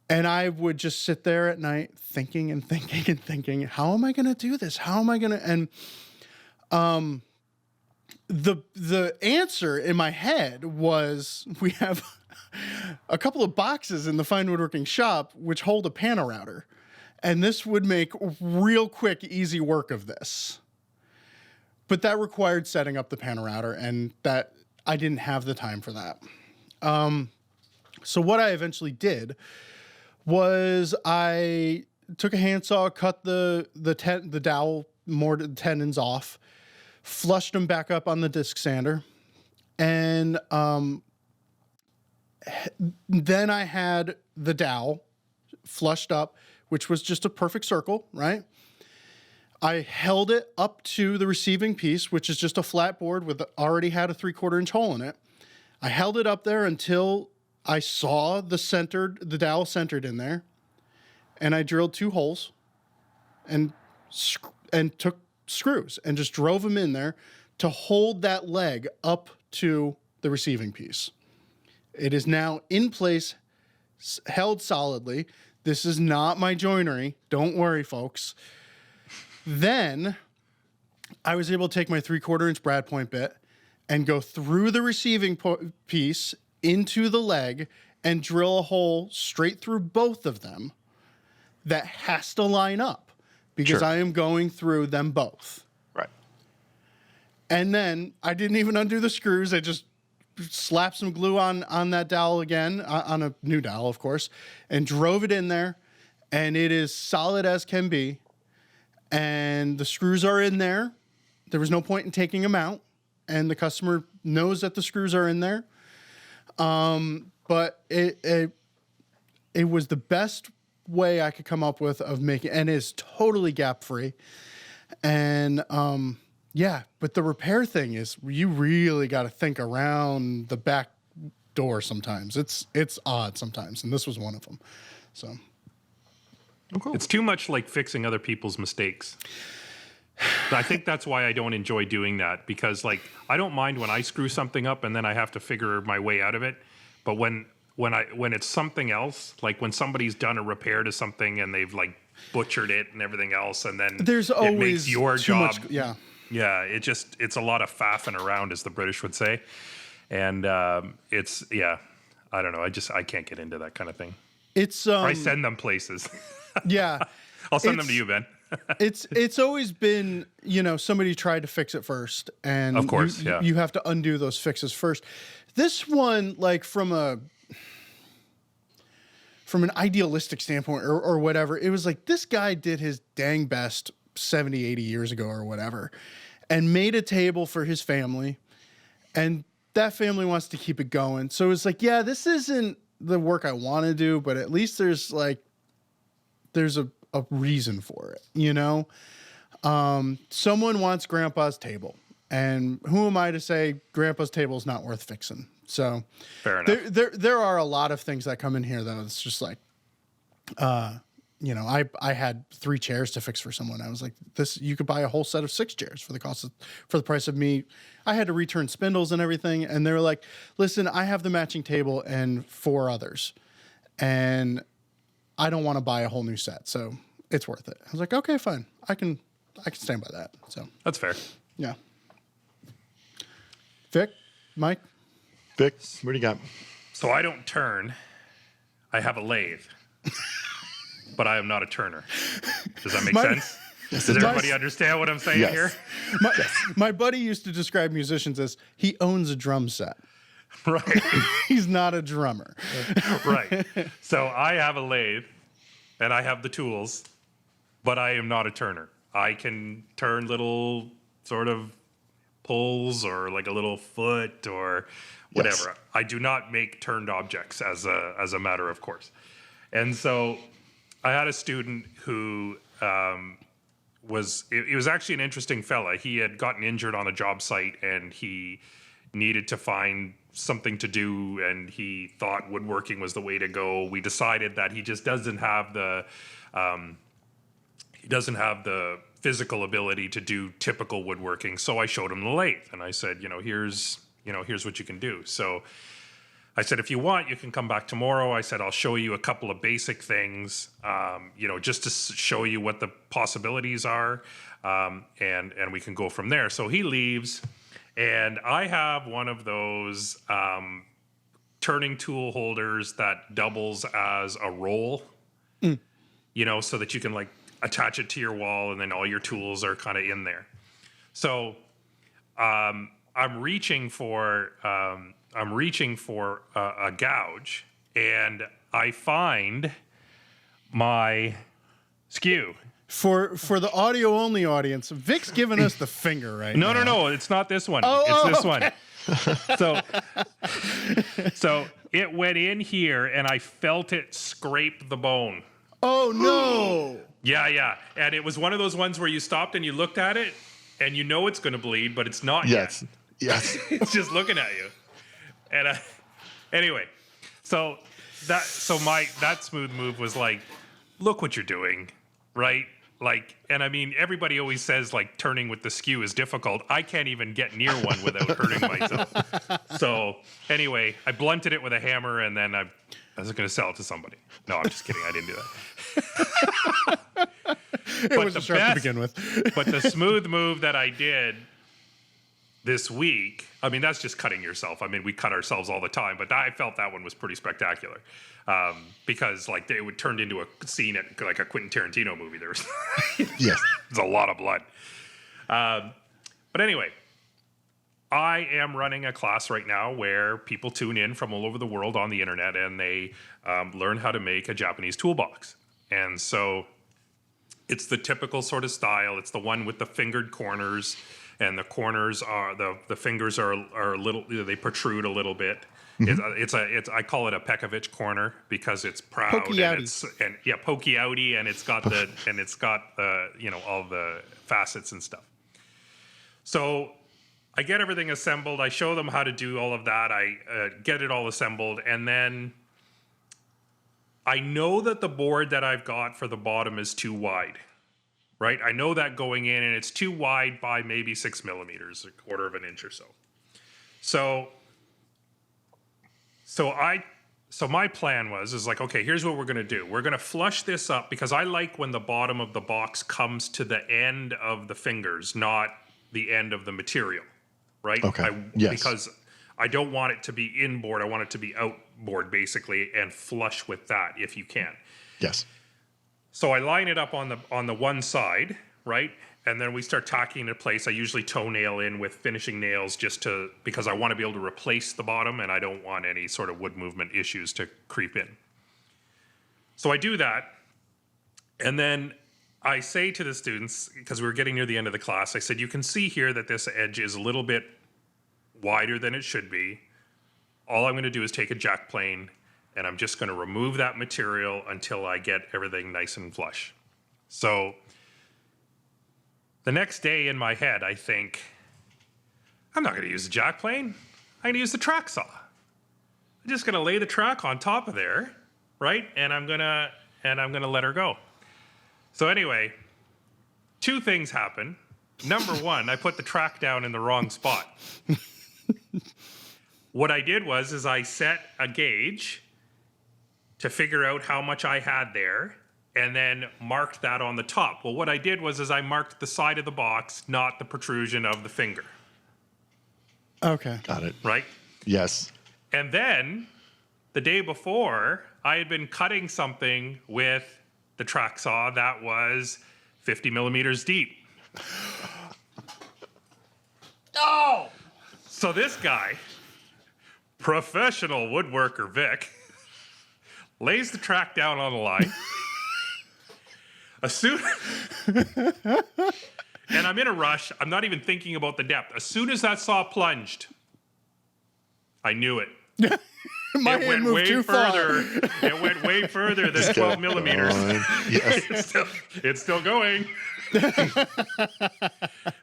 And I would just sit there at night thinking and thinking and thinking, how am I going to do this? How am I going to, and the answer in my head was, we have a couple of boxes in the fine woodworking shop which hold a panel router, and this would make real quick, easy work of this. But that required setting up the panel router, and that I didn't have the time for that. So what I eventually did was I took a handsaw, cut the dowel tendons off, flushed them back up on the disc sander, and then I had the dowel flushed up, which was just a perfect circle, right? I held it up to the receiving piece, which is just a flat board with already had a 3/4 inch hole in it. I held it up there until I saw the dowel centered in there, and I drilled 2 holes and took screws and just drove them in there to hold that leg up to the receiving piece. It is now in place, held solidly. This is not my joinery. Don't worry, folks. Then I was able to take my 3/4 inch brad point bit and go through the receiving piece into the leg and drill a hole straight through both of them that has to line up because I am going through them both. Right. And then I didn't even undo the screws. I just slapped some glue on that dowel again, on a new dowel, of course, and drove it in there. And it is solid as can be. And the screws are in there. There was no point in taking them out. And the customer knows that the screws are in there. But it was the best way I could come up with of making, and it's totally gap free. And yeah, but the repair thing is you really got to think around the back door sometimes. It's odd sometimes, and this was one of them. So it's too much like fixing other people's mistakes. I think that's why I don't enjoy doing that, because like I don't mind when I screw something up and then I have to figure my way out of it. But when it's something else, like when somebody's done a repair to something and they've like butchered it and everything else, and then there's it always makes your too job. much, yeah. Yeah, it's a lot of faffing around, as the British would say. And it's, yeah, I don't know. I can't get into that kind of thing. It's or I send them places. Yeah. I'll send them to you, Ben. It's always been, somebody tried to fix it first, and of course, you have to undo those fixes first. This one, like from an idealistic standpoint or whatever, it was like this guy did his dang best 70, 80 years ago or whatever, and made a table for his family, and that family wants to keep it going. So it's like, yeah, this isn't the work I want to do, but at least there's a reason for it, someone wants grandpa's table, and who am I to say grandpa's table is not worth fixing? So fair enough. There are a lot of things that come in here though. It's just like, I had 3 chairs to fix for someone. I was like, this, you could buy a whole set of 6 chairs for the price of me. I had to return spindles and everything. And they were like, listen, I have the matching table and 4 others, and I don't want to buy a whole new set, so it's worth it. I was like, okay, fine. I can stand by that. So that's fair. Yeah. Vic, Mike? Vic, what do you got? So I don't turn. I have a lathe. But I am not a turner. Does that make sense? Does everybody understand what I'm saying here? My buddy used to describe musicians as he owns a drum set. Right. He's not a drummer. Right. So I have a lathe and I have the tools, but I am not a turner. I can turn little sort of pulls or like a little foot or whatever. Yes. I do not make turned objects as a matter of course. And so I had a student who was actually an interesting fella. He had gotten injured on a job site and he needed to find something to do, and he thought woodworking was the way to go. We decided that he just doesn't have the physical ability to do typical woodworking. So I showed him the lathe and I said, here's what you can do. So I said, if you want, you can come back tomorrow. I said, I'll show you a couple of basic things, just to show you what the possibilities are, and we can go from there. So he leaves, and I have one of those turning tool holders that doubles as a roll, so that you can like attach it to your wall, and then all your tools are kind of in there. So I'm reaching for a gouge, and I find my skew. For the audio only audience, Vic's giving us the finger right now. No, it's not this one. It's this one. So it went in here, and I felt it scrape the bone. Oh no! Yeah, and it was one of those ones where you stopped and you looked at it, and it's going to bleed, but it's not yet. Yes. It's just looking at you. And anyway, so that smooth move was like, look what you're doing, right? Like, and I mean, everybody always says like turning with the skew is difficult. I can't even get near one without hurting myself. So anyway, I blunted it with a hammer, and then I was going to sell it to somebody. No, I'm just kidding. I didn't do that. It was sharp to begin with. But the smooth move that I did this week, I mean, that's just cutting yourself. I mean, we cut ourselves all the time, but I felt that one was pretty spectacular. Because like it would turn into a scene at like a Quentin Tarantino movie. There's Yes. there's a lot of blood. But anyway, I am running a class right now where people tune in from all over the world on the internet, and they learn how to make a Japanese toolbox. And so it's the typical sort of style. It's the one with the fingered corners, and the corners are the fingers are a little, they protrude a little bit. Mm-hmm. I call it a Pekovich corner because it's proud pokey outy, and it's got the all the facets and stuff. So I get everything assembled. I show them how to do all of that. I get it all assembled, and then I know that the board that I've got for the bottom is too wide, right? I know that going in, and it's too wide by maybe 6 millimeters, a quarter of an inch or so. So my plan is like, okay, here's what we're going to do. We're going to flush this up because I like when the bottom of the box comes to the end of the fingers, not the end of the material, right? Okay. Yes. Because I don't want it to be inboard. I want it to be outboard, basically, and flush with that if you can. Yes. So I line it up on the one side, right? And then we start tacking into place. I usually toenail in with finishing nails because I want to be able to replace the bottom, and I don't want any sort of wood movement issues to creep in. So I do that, and then I say to the students, because we were getting near the end of the class, I said, you can see here that this edge is a little bit wider than it should be. All I'm going to do is take a jack plane, and I'm just going to remove that material until I get everything nice and flush. So the next day in my head, I think, I'm not going to use the jack plane. I'm going to use the track saw. I'm just going to lay the track on top of there, right? And I'm going to let her go. So anyway, 2 things happen. Number 1, I put the track down in the wrong spot. What I did was I set a gauge to figure out how much I had there, and then marked that on the top. Well, what I did was I marked the side of the box, not the protrusion of the finger. Okay. Got it. Right? Yes. And then the day before, I had been cutting something with the track saw that was 50 millimeters deep. Oh! So this guy, professional woodworker Vic, lays the track down on the line. And I'm in a rush. I'm not even thinking about the depth. As soon as that saw plunged, I knew it. My hand moved too far. It went way further than 12 millimeters. Yes. It's still going. And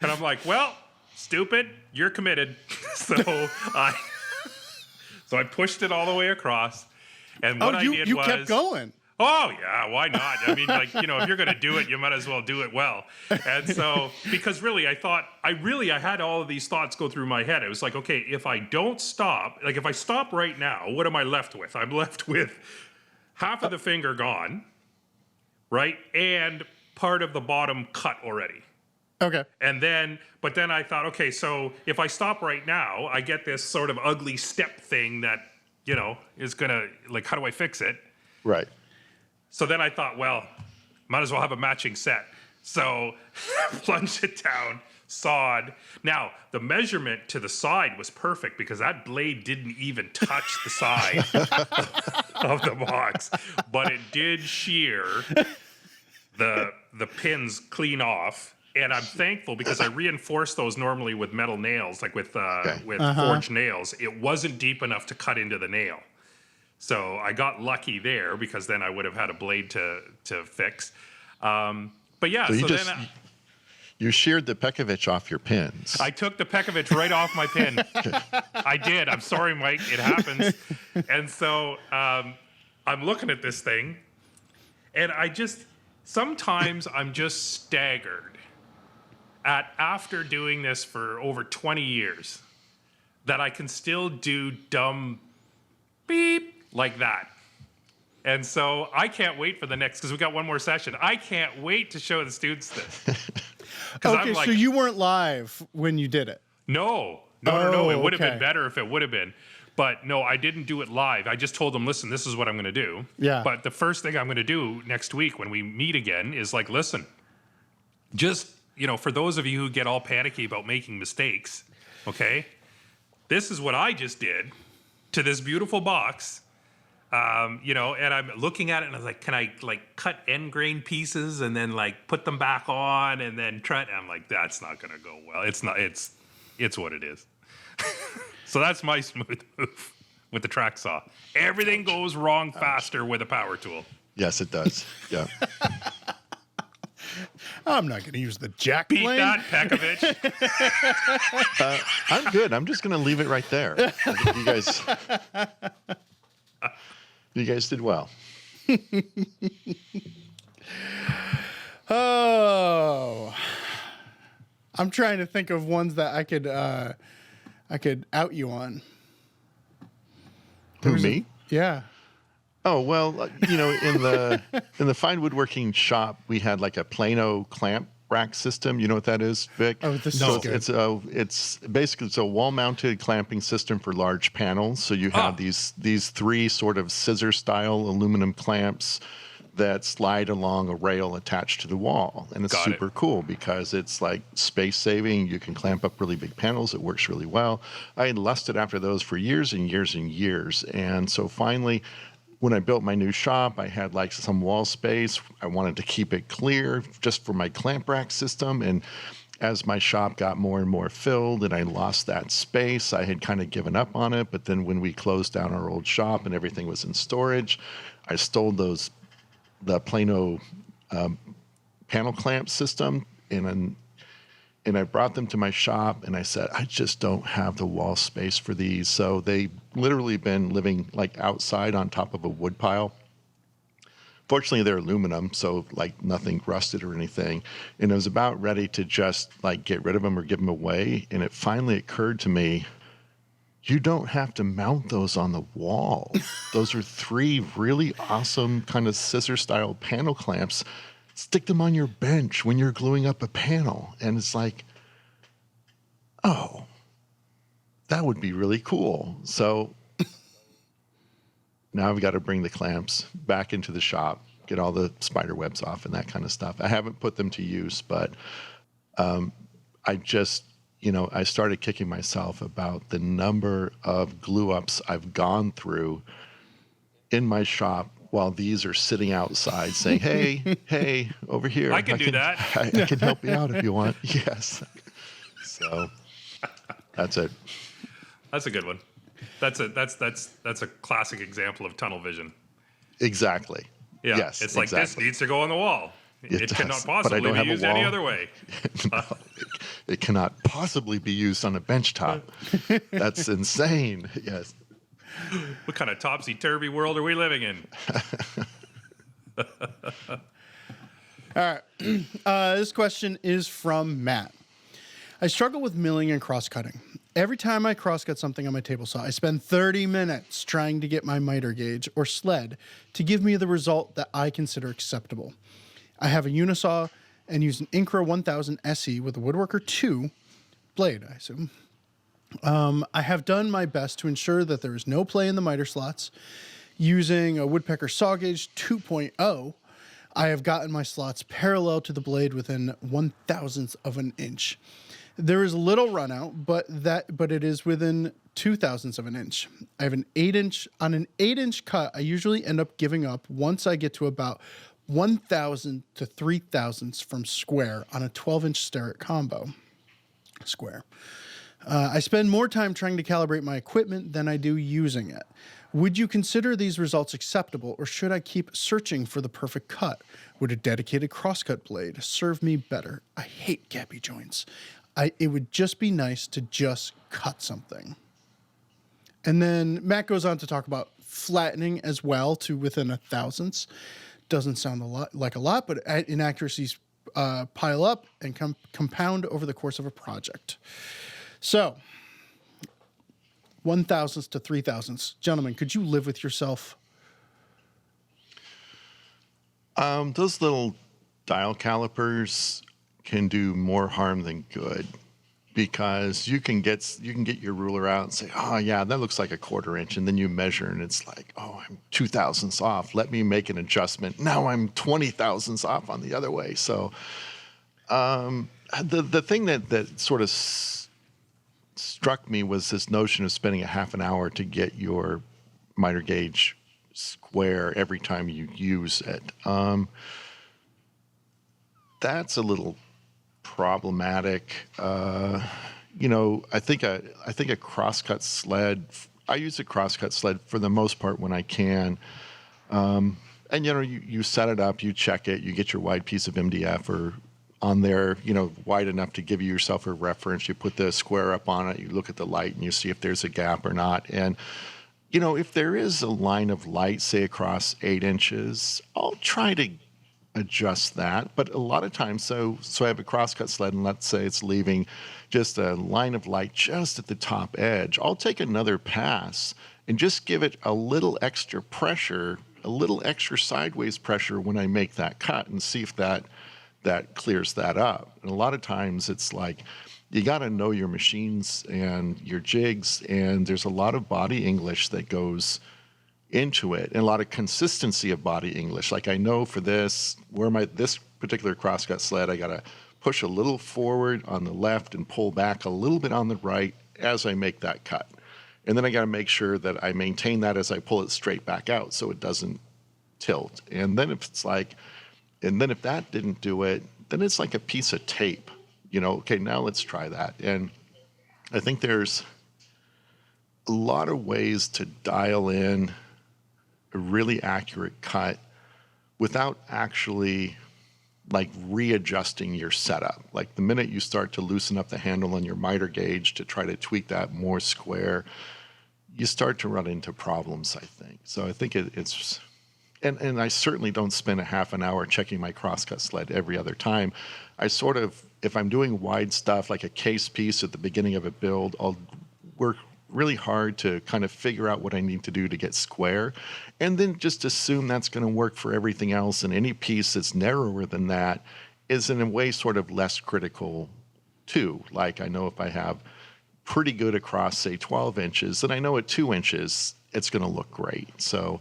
I'm like, well, stupid, you're committed. So I pushed it all the way across. And what I did you was, kept going. Oh, yeah, why not? I mean, like, if you're going to do it, you might as well do it well. And so, because really, I had all of these thoughts go through my head. It was like, okay, if I don't stop, like if I stop right now, what am I left with? I'm left with half of the finger gone, right? And part of the bottom cut already. Okay. But then I thought, okay, so if I stop right now, I get this sort of ugly step thing that, is going to, like, how do I fix it? Right. So then I thought, well, might as well have a matching set. So plunged it down, sawed. Now, the measurement to the side was perfect because that blade didn't even touch the side of the box. But it did shear the pins clean off. And I'm thankful because I reinforced those normally with metal nails, like with forged nails. It wasn't deep enough to cut into the nail. So I got lucky there because then I would have had a blade to fix. But yeah, So you You sheared the Pekovich off your pins. I took the Pekovich right off my pin. I did. I'm sorry, Mike. It happens. And so I'm looking at this thing, and sometimes I'm just staggered after doing this for over 20 years that I can still do dumb beep like that. And so I can't wait for the next, because we got one more session. I can't wait to show the students this. Okay, so you weren't live when you did it. No. It would have been better if it would have been. But no, I didn't do it live. I just told them, listen, this is what I'm going to do. Yeah. But the first thing I'm going to do next week when we meet again is like, listen, just, for those of you who get all panicky about making mistakes, okay, this is what I just did to this beautiful box. And I'm looking at it and I was like, can I cut end grain pieces and then put them back on and then try? And I'm like, that's not going to go well. It's not, it's what it is. So that's my smooth move with the track saw. Everything goes wrong faster with a power tool. Yes, it does. Yeah. I'm not going to use the jack Beat plane. that, Pekovich. I'm good. I'm just going to leave it right there. You guys did well. Oh, I'm trying to think of ones that I could out you on. Me? Yeah. Oh, well, in the fine woodworking shop, we had a Plano clamp rack system. You know what that is, Vic? Oh, this so is good. It's basically a wall-mounted clamping system for large panels. So you have these three sort of scissor-style aluminum clamps that slide along a rail attached to the wall. And it's super cool because it's space-saving. You can clamp up really big panels. It works really well. I had lusted after those for years and years and years. And so finally, when I built my new shop, I had some wall space. I wanted to keep it clear just for my clamp rack system. And as my shop got more and more filled and I lost that space, I had kind of given up on it. But then when we closed down our old shop and everything was in storage, I stole the Plano panel clamp system and I brought them to my shop and I said, I just don't have the wall space for these. So they literally been living outside on top of a wood pile. Fortunately, they're aluminum, so nothing rusted or anything. And I was about ready to just get rid of them or give them away. And it finally occurred to me, you don't have to mount those on the wall. Those are three really awesome kind of scissor style panel clamps. Stick them on your bench when you're gluing up a panel. And it's oh, that would be really cool. So now I've got to bring the clamps back into the shop, get all the spider webs off and that kind of stuff. I haven't put them to use, but I just, I started kicking myself about the number of glue ups I've gone through in my shop while these are sitting outside saying, hey, over here. I can do that. I can help you out if you want. Yes. So that's it. That's a good one. That's a classic example of tunnel vision. Exactly. Yeah. Yes, it's this needs to go on the wall. It cannot possibly be used any other way. No, it cannot possibly be used on a bench top. That's insane. Yes. What kind of topsy-turvy world are we living in? All right. This question is from Matt. I struggle with milling and cross-cutting. Every time I cross-cut something on my table saw, I spend 30 minutes trying to get my miter gauge or sled to give me the result that I consider acceptable. I have a unisaw and use an Incra 1000 SE with a Woodworker 2 blade, I assume. I have done my best to ensure that there is no play in the miter slots. Using a Woodpecker saw gauge 2.0, I have gotten my slots parallel to the blade within 1/1000th of an inch. There is little run out, but it is within 2/1000ths of an inch. I have an 8-inch. On an 8-inch cut, I usually end up giving up once I get to about 1/1000 to 3/1000ths from square on a 12-inch Starrett combo. Square. I spend more time trying to calibrate my equipment than I do using it. Would you consider these results acceptable, or should I keep searching for the perfect cut? Would a dedicated crosscut blade serve me better? I hate gappy joints. It would just be nice to just cut something. And then Matt goes on to talk about flattening as well to within a thousandths. Doesn't sound like a lot, but inaccuracies pile up and compound over the course of a project. So, 1,000ths to 3,000ths. Gentlemen, could you live with yourself? Those little dial calipers can do more harm than good, because you can get your ruler out and say, oh yeah, that looks like a 1/4 inch, and then you measure and it's like, oh, I'm 2 thousandths off. Let me make an adjustment. Now I'm 20 thousandths off on the other way. So the thing that sort of struck me was this notion of spending a half an hour to get your miter gauge square every time you use it. That's a little problematic. You know, I think a crosscut sled. I use a crosscut sled for the most part when I can. And you know, you set it up, you check it, you get your wide piece of MDF or on there, you know, wide enough to give yourself a reference. You put the square up on it, you look at the light, and you see if there's a gap or not. And you know, if there is a line of light, say across 8 inches, I'll try to adjust that. But a lot of times, so I have a crosscut sled, and let's say it's leaving just a line of light just at the top edge. I'll take another pass and just give it a little extra pressure, a little extra sideways pressure when I make that cut, and see if that clears that up. And a lot of times it's like, you got to know your machines and your jigs, and there's a lot of body English that goes into it, and a lot of consistency of body English. Like, I know for this particular crosscut sled, I got to push a little forward on the left and pull back a little bit on the right as I make that cut. And then I got to make sure that I maintain that as I pull it straight back out so it doesn't tilt. And then if that didn't do it, then it's like a piece of tape. You know, okay, now let's try that. And I think there's a lot of ways to dial in a really accurate cut without actually like readjusting your setup. Like, the minute you start to loosen up the handle on your miter gauge to try to tweak that more square, you start to run into problems, I think. So I think it's, and I certainly don't spend a half an hour checking my crosscut sled every other time. I sort of, if I'm doing wide stuff like a case piece at the beginning of a build, I'll work really hard to kind of figure out what I need to do to get square, and then just assume that's going to work for everything else. And any piece that's narrower than that is in a way sort of less critical too. Like, I know if I have pretty good across, say 12 inches, then I know at 2 inches, it's going to look great. So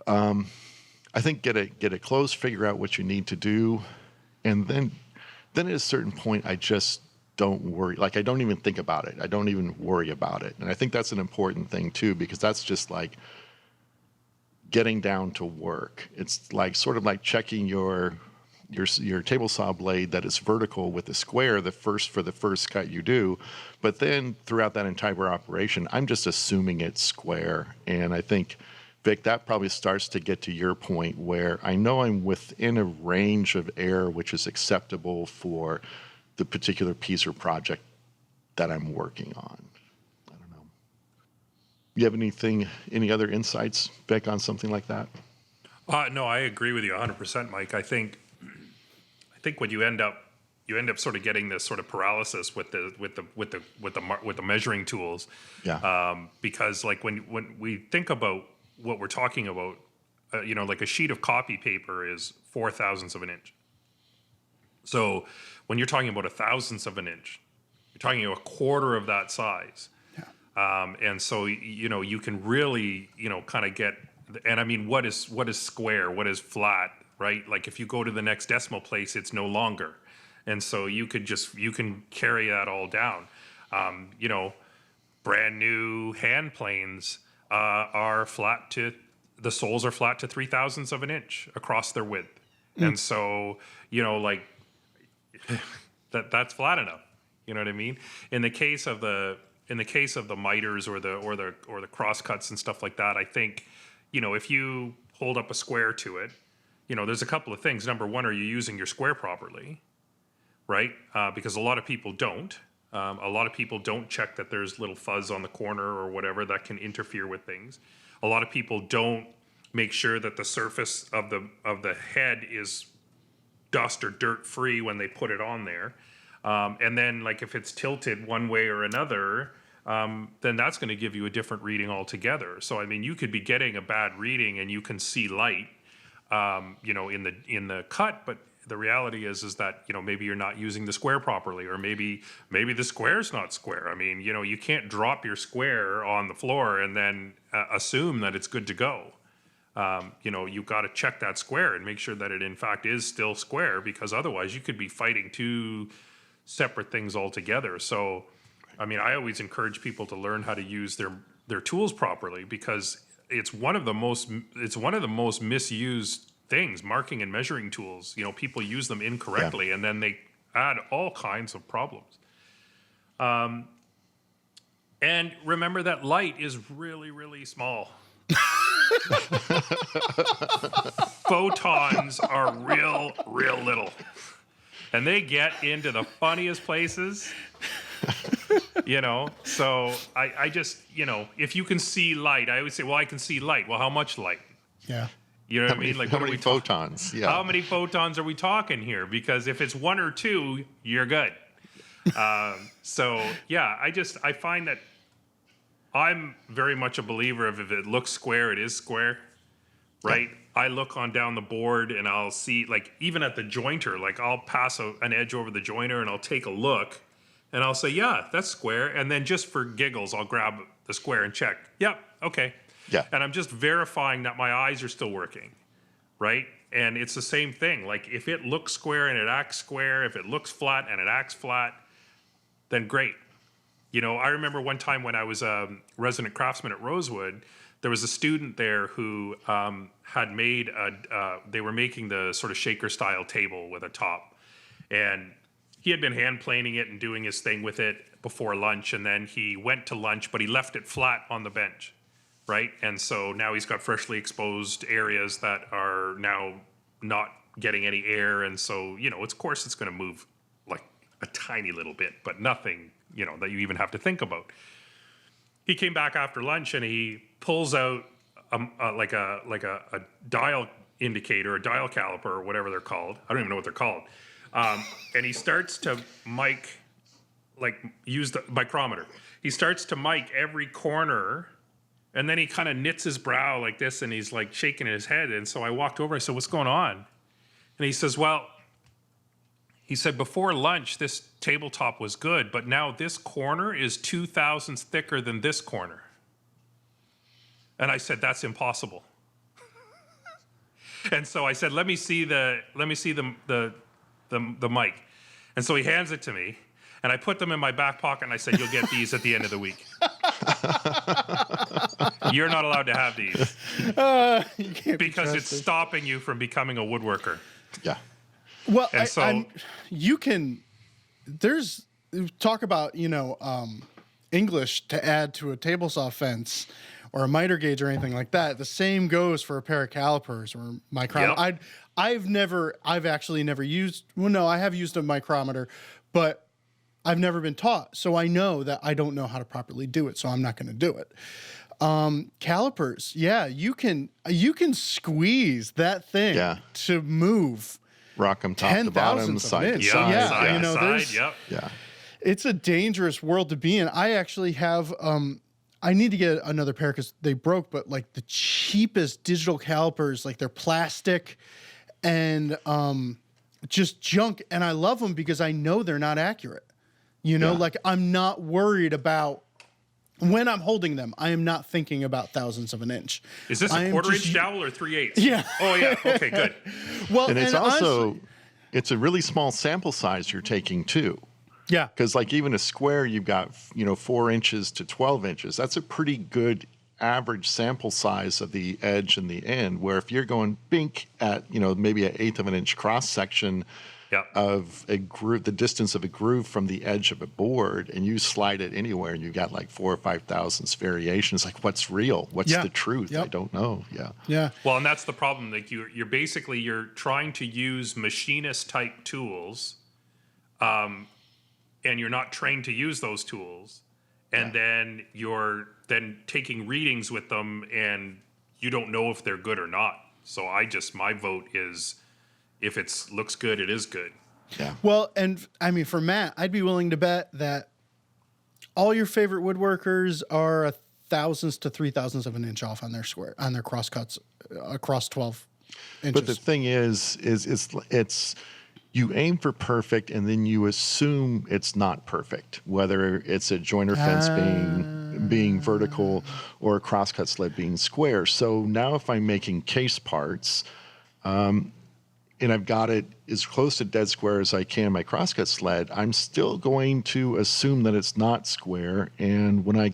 I think get it close, figure out what you need to do. And then at a certain point, I just don't worry. Like, I don't even think about it. I don't even worry about it. And I think that's an important thing too, because that's just like getting down to work. It's like sort of like checking your table saw blade that is vertical with a square for the first cut you do. But then throughout that entire operation, I'm just assuming it's square. And I think, Vic, that probably starts to get to your point where I know I'm within a range of error which is acceptable for the particular piece or project that I'm working on. I don't know. You have any other insights, Vic, on something like that? No, I agree with you 100%, Mike. I think when you end up sort of getting this sort of paralysis with the measuring tools. Yeah. Because like when we think about what we're talking about, you know, like a sheet of copy paper is 4 thousandths of an inch. So when you're talking about 1,000th of an inch, you're talking about a quarter of that size. Yeah. And so, you know, you can really, you know, kind of get, and I mean, what is square? What is flat, right? Like, if you go to the next decimal place, it's no longer. And so you can carry that all down. You know, brand new hand planes are flat to, the soles are flat to 3 thousandths of an inch across their width. And so, you know, like, that's flat enough. You know what I mean? In the case of the in the case of the miters or the cross cuts and stuff like that, I think, if you hold up a square to it, there's a couple of things. Number one, are you using your square properly, right? Because a lot of people don't. A lot of people don't check that there's little fuzz on the corner or whatever that can interfere with things. A lot of people don't make sure that the surface of the head is dust or dirt free when they put it on there. And then, like, if it's tilted one way or another, then that's going to give you a different reading altogether. So, I mean, you could be getting a bad reading and you can see light, in the cut, but the reality is that, maybe you're not using the square properly, or maybe the square's not square. I mean, you can't drop your square on the floor and then assume that it's good to go. You've got to check that square and make sure that it in fact is still square, because otherwise you could be fighting two separate things altogether. So, I mean, I always encourage people to learn how to use their tools properly, because it's one of the most misused things, marking and measuring tools. People use them incorrectly, and then they add all kinds of problems. And remember that light is really, really small. Photons are real, real little. And they get into the funniest places. So I just, if you can see light, I always say, well, I can see light. Well, how much light? Yeah. You know what I mean? Like, how many photons? Yeah. How many photons are we talking here? Because if it's one or two, you're good. So yeah, I find that I'm very much a believer of, if it looks square, it is square, right? I look on down the board and I'll see, like, even at the jointer, like, I'll pass an edge over the jointer and I'll take a look and I'll say, yeah, that's square. And then just for giggles, I'll grab the square and check. Yep, okay. Yeah. And I'm just verifying that my eyes are still working, right? And it's the same thing. Like, if it looks square and it acts square, if it looks flat and it acts flat, then great. I remember one time when I was a resident craftsman at Rosewood, there was a student there who had made they were making the sort of shaker style table with a top. And he had been hand planing it and doing his thing with it before lunch. And then he went to lunch, but he left it flat on the bench. Right. And so now he's got freshly exposed areas that are now not getting any air. And so, of course, it's going to move like a tiny little bit, but nothing, that you even have to think about. He came back after lunch and he pulls out like a dial indicator, a dial caliper, or whatever they're called. I don't even know what they're called. And he starts to use the micrometer. He starts to mic every corner. And then he kind of knits his brow like this, and he's like shaking his head. And so I walked over. I said, "What's going on?" And he says, "Well," he said, "before lunch, this tabletop was good, but now this corner is 2 thousandths thicker than this corner." And I said, "That's impossible." And so I said, "Let me see the mic." And so he hands it to me, and I put them in my back pocket, and I said, "You'll get these at the end of the week." You're not allowed to have these because it's stopping you from becoming a woodworker. Yeah. Well, and you can. There's talk about English to add to a table saw fence or a miter gauge or anything like that. The same goes for a pair of calipers or micrometer. Yep. I've actually never used. Well, no, I have used a micrometer, but I've never been taught, so I know that I don't know how to properly do it, so I'm not going to do it. Calipers, yeah, you can squeeze that thing to move. Rock them top to bottom, side to side. Yeah. It's a dangerous world to be in. I actually have. I need to get another pair because they broke, but like the cheapest digital calipers, like they're plastic and just junk, and I love them because I know they're not accurate. Like I'm not worried about when I'm holding them. I am not thinking about thousandths of an inch. Is this a quarter-inch dowel or 3/8? Yeah. Oh yeah. Okay. Good. Well, and it's also it's a really small sample size you're taking too. Yeah. Because like even a square, you've got 4 inches to 12 inches. That's a pretty good average sample size of the edge and the end, where if you're going bink at, you know, maybe an eighth of an inch cross section of a groove, the distance of a groove from the edge of a board, and you slide it anywhere and you got like 4 or 5 thousandths variations, like what's real? What's the truth? I don't know. Yeah. Well, and that's the problem. Like you're basically, you're trying to use machinist type tools, and you're not trained to use those tools. And then you're then taking readings with them and you don't know if they're good or not. So my vote is, if it looks good, it is good. Yeah. Well, and I mean, for Matt, I'd be willing to bet that all your favorite woodworkers are 1/1000th to 3/1000th of an inch off on their cross cuts across 12 inches. But the thing is it's you aim for perfect, and then you assume it's not perfect, whether it's a joiner fence being vertical or a crosscut sled being square. So now if I'm making case parts, and I've got it as close to dead square as I can, my crosscut sled, I'm still going to assume that it's not square. And when I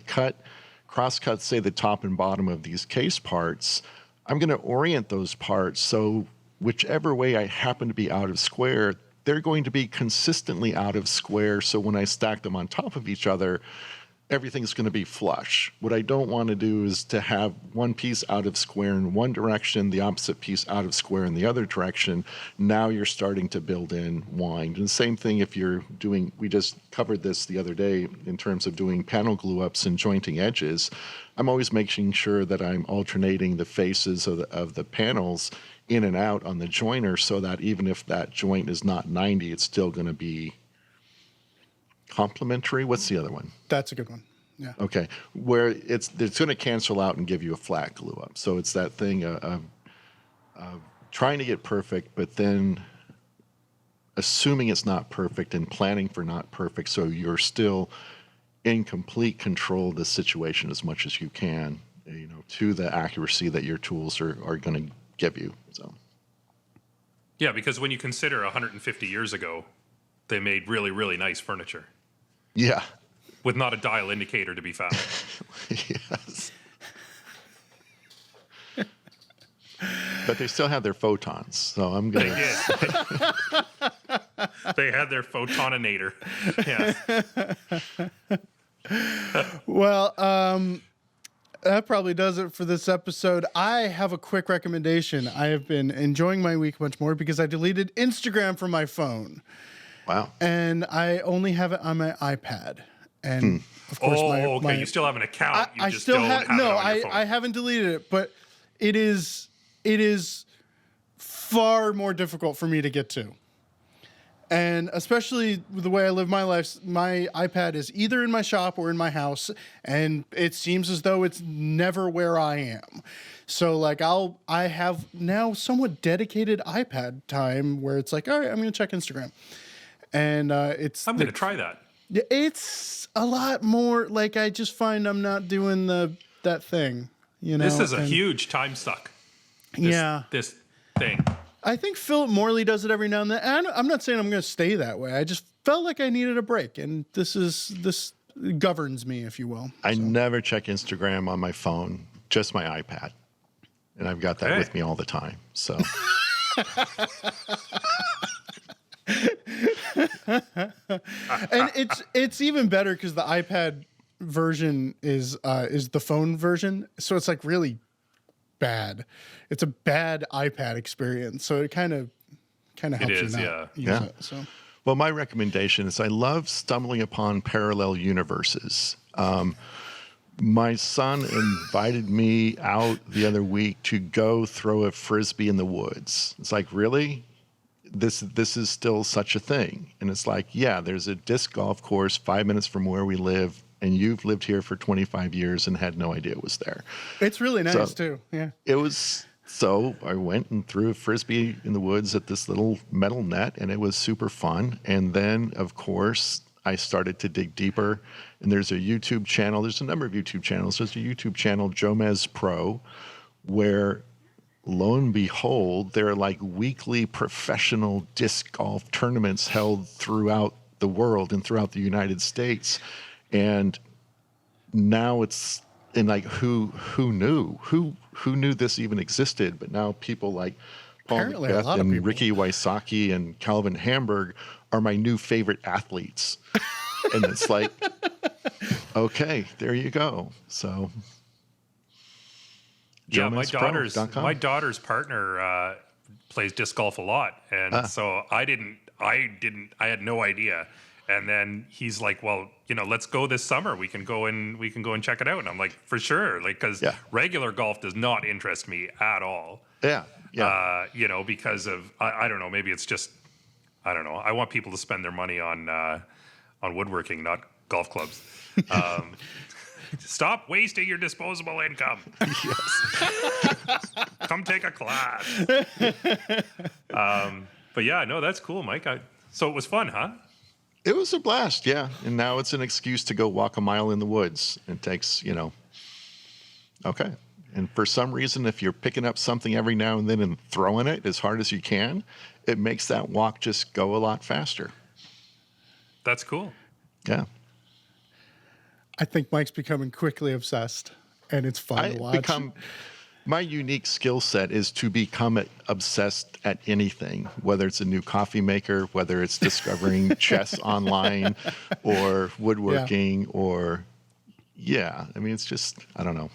crosscut, say, the top and bottom of these case parts, I'm going to orient those parts so whichever way I happen to be out of square, they're going to be consistently out of square. So when I stack them on top of each other, everything's going to be flush. What I don't want to do is to have one piece out of square in one direction, the opposite piece out of square in the other direction. Now you're starting to build in wind. And the same thing if you're doing, we just covered this the other day in terms of doing panel glue ups and jointing edges. I'm always making sure that I'm alternating the faces of the panels in and out on the joiner, so that even if that joint is not 90, it's still going to be complementary. What's the other one? That's a good one. Yeah. Okay. Where it's going to cancel out and give you a flat glue up. So it's that thing of trying to get perfect, but then assuming it's not perfect and planning for not perfect, so you're still in complete control of the situation as much as you can, you know, to the accuracy that your tools are going to give you. So. Yeah, because when you consider 150 years ago, they made really, really nice furniture. Yeah. With not a dial indicator to be found. Yes. But they still have their photons, so I'm going to... They had their photoninator. Yeah. Well, that probably does it for this episode. I have a quick recommendation. I have been enjoying my week much more because I deleted Instagram from my phone. Wow. And I only have it on my iPad. And of course, you still have an account. I haven't deleted it, but it is far more difficult for me to get to. And especially with the way I live my life, my iPad is either in my shop or in my house, and it seems as though it's never where I am. So like I have now somewhat dedicated iPad time where it's like, all right, I'm going to check Instagram. And I'm going to try that. It's a lot more like I just find I'm not doing that thing, you know. This is a huge time suck. This thing. I think Philip Morley does it every now and then. And I'm not saying I'm going to stay that way. I just felt like I needed a break, and this governs me, if you will. I never check Instagram on my phone, just my iPad, and I've got that with me all the time. So. And it's even better because the iPad version is the phone version, so it's like really bad. It's a bad iPad experience, so it kind of helps you not use it. So. Well, my recommendation is I love stumbling upon parallel universes. My son invited me out the other week to go throw a Frisbee in the woods. It's like, really? This is still such a thing? And it's like, yeah, there's a disc golf course 5 minutes from where we live, and you've lived here for 25 years and had no idea it was there. It's really nice, too. Yeah. It was... So I went and threw a Frisbee in the woods at this little metal net, and it was super fun. And then, of course, I started to dig deeper. And there's a YouTube channel. There's a number of YouTube channels. There's a YouTube channel, Jomez Pro, where, lo and behold, there are like weekly professional disc golf tournaments held throughout the world and throughout the United States. And now it's and like who knew this even existed? But now people like Paul Apparently, a Macbeth lot of and people. Ricky Wysocki and Calvin Hamburg are my new favorite athletes. And it's like, okay, there you go. So, Yeah, my JoeMansPro.com. daughter's partner plays disc golf a lot, and so I had no idea. And then he's like, "Well, let's go this summer. We can go and check it out." And I'm like, "For sure," like because regular golf does not interest me at all. Yeah. Because of I don't know, maybe it's just I don't know. I want people to spend their money on woodworking, not golf clubs. Stop wasting your disposable income. Yes. Come take a class. But yeah, no, that's cool, Mike. So it was fun, huh? It was a blast, yeah. And now it's an excuse to go walk a mile in the woods. It takes, okay. And for some reason, if you're picking up something every now and then and throwing it as hard as you can, it makes that walk just go a lot faster. That's cool. Yeah. I think Mike's becoming quickly obsessed, and it's fun to watch. My unique skill set is to become obsessed at anything, whether it's a new coffee maker, whether it's discovering chess online or woodworking or, I mean, it's just, I don't know.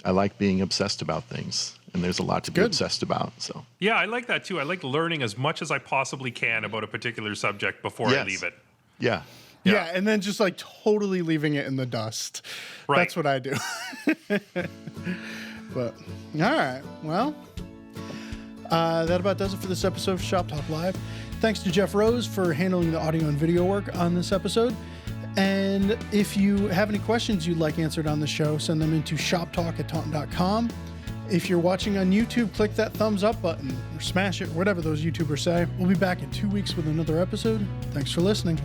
I like being obsessed about things, and there's a lot to be obsessed about. So yeah, I like that too. I like learning as much as I possibly can about a particular subject before I leave it. Yeah. Yeah, and then just like totally leaving it in the dust. Right. That's what I do. But, all right. Well, that about does it for this episode of Shop Talk Live. Thanks to Jeff Rose for handling the audio and video work on this episode. And if you have any questions you'd like answered on the show, send them into shoptalk@taunton.com. If you're watching on YouTube, click that thumbs up button or smash it, whatever those YouTubers say. We'll be back in 2 weeks with another episode. Thanks for listening.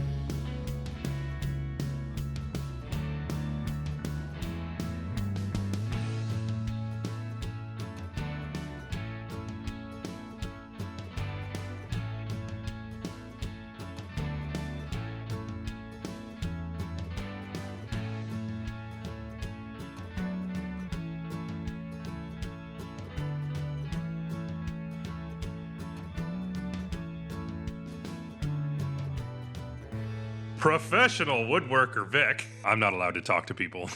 Professional woodworker Vic. I'm not allowed to talk to people.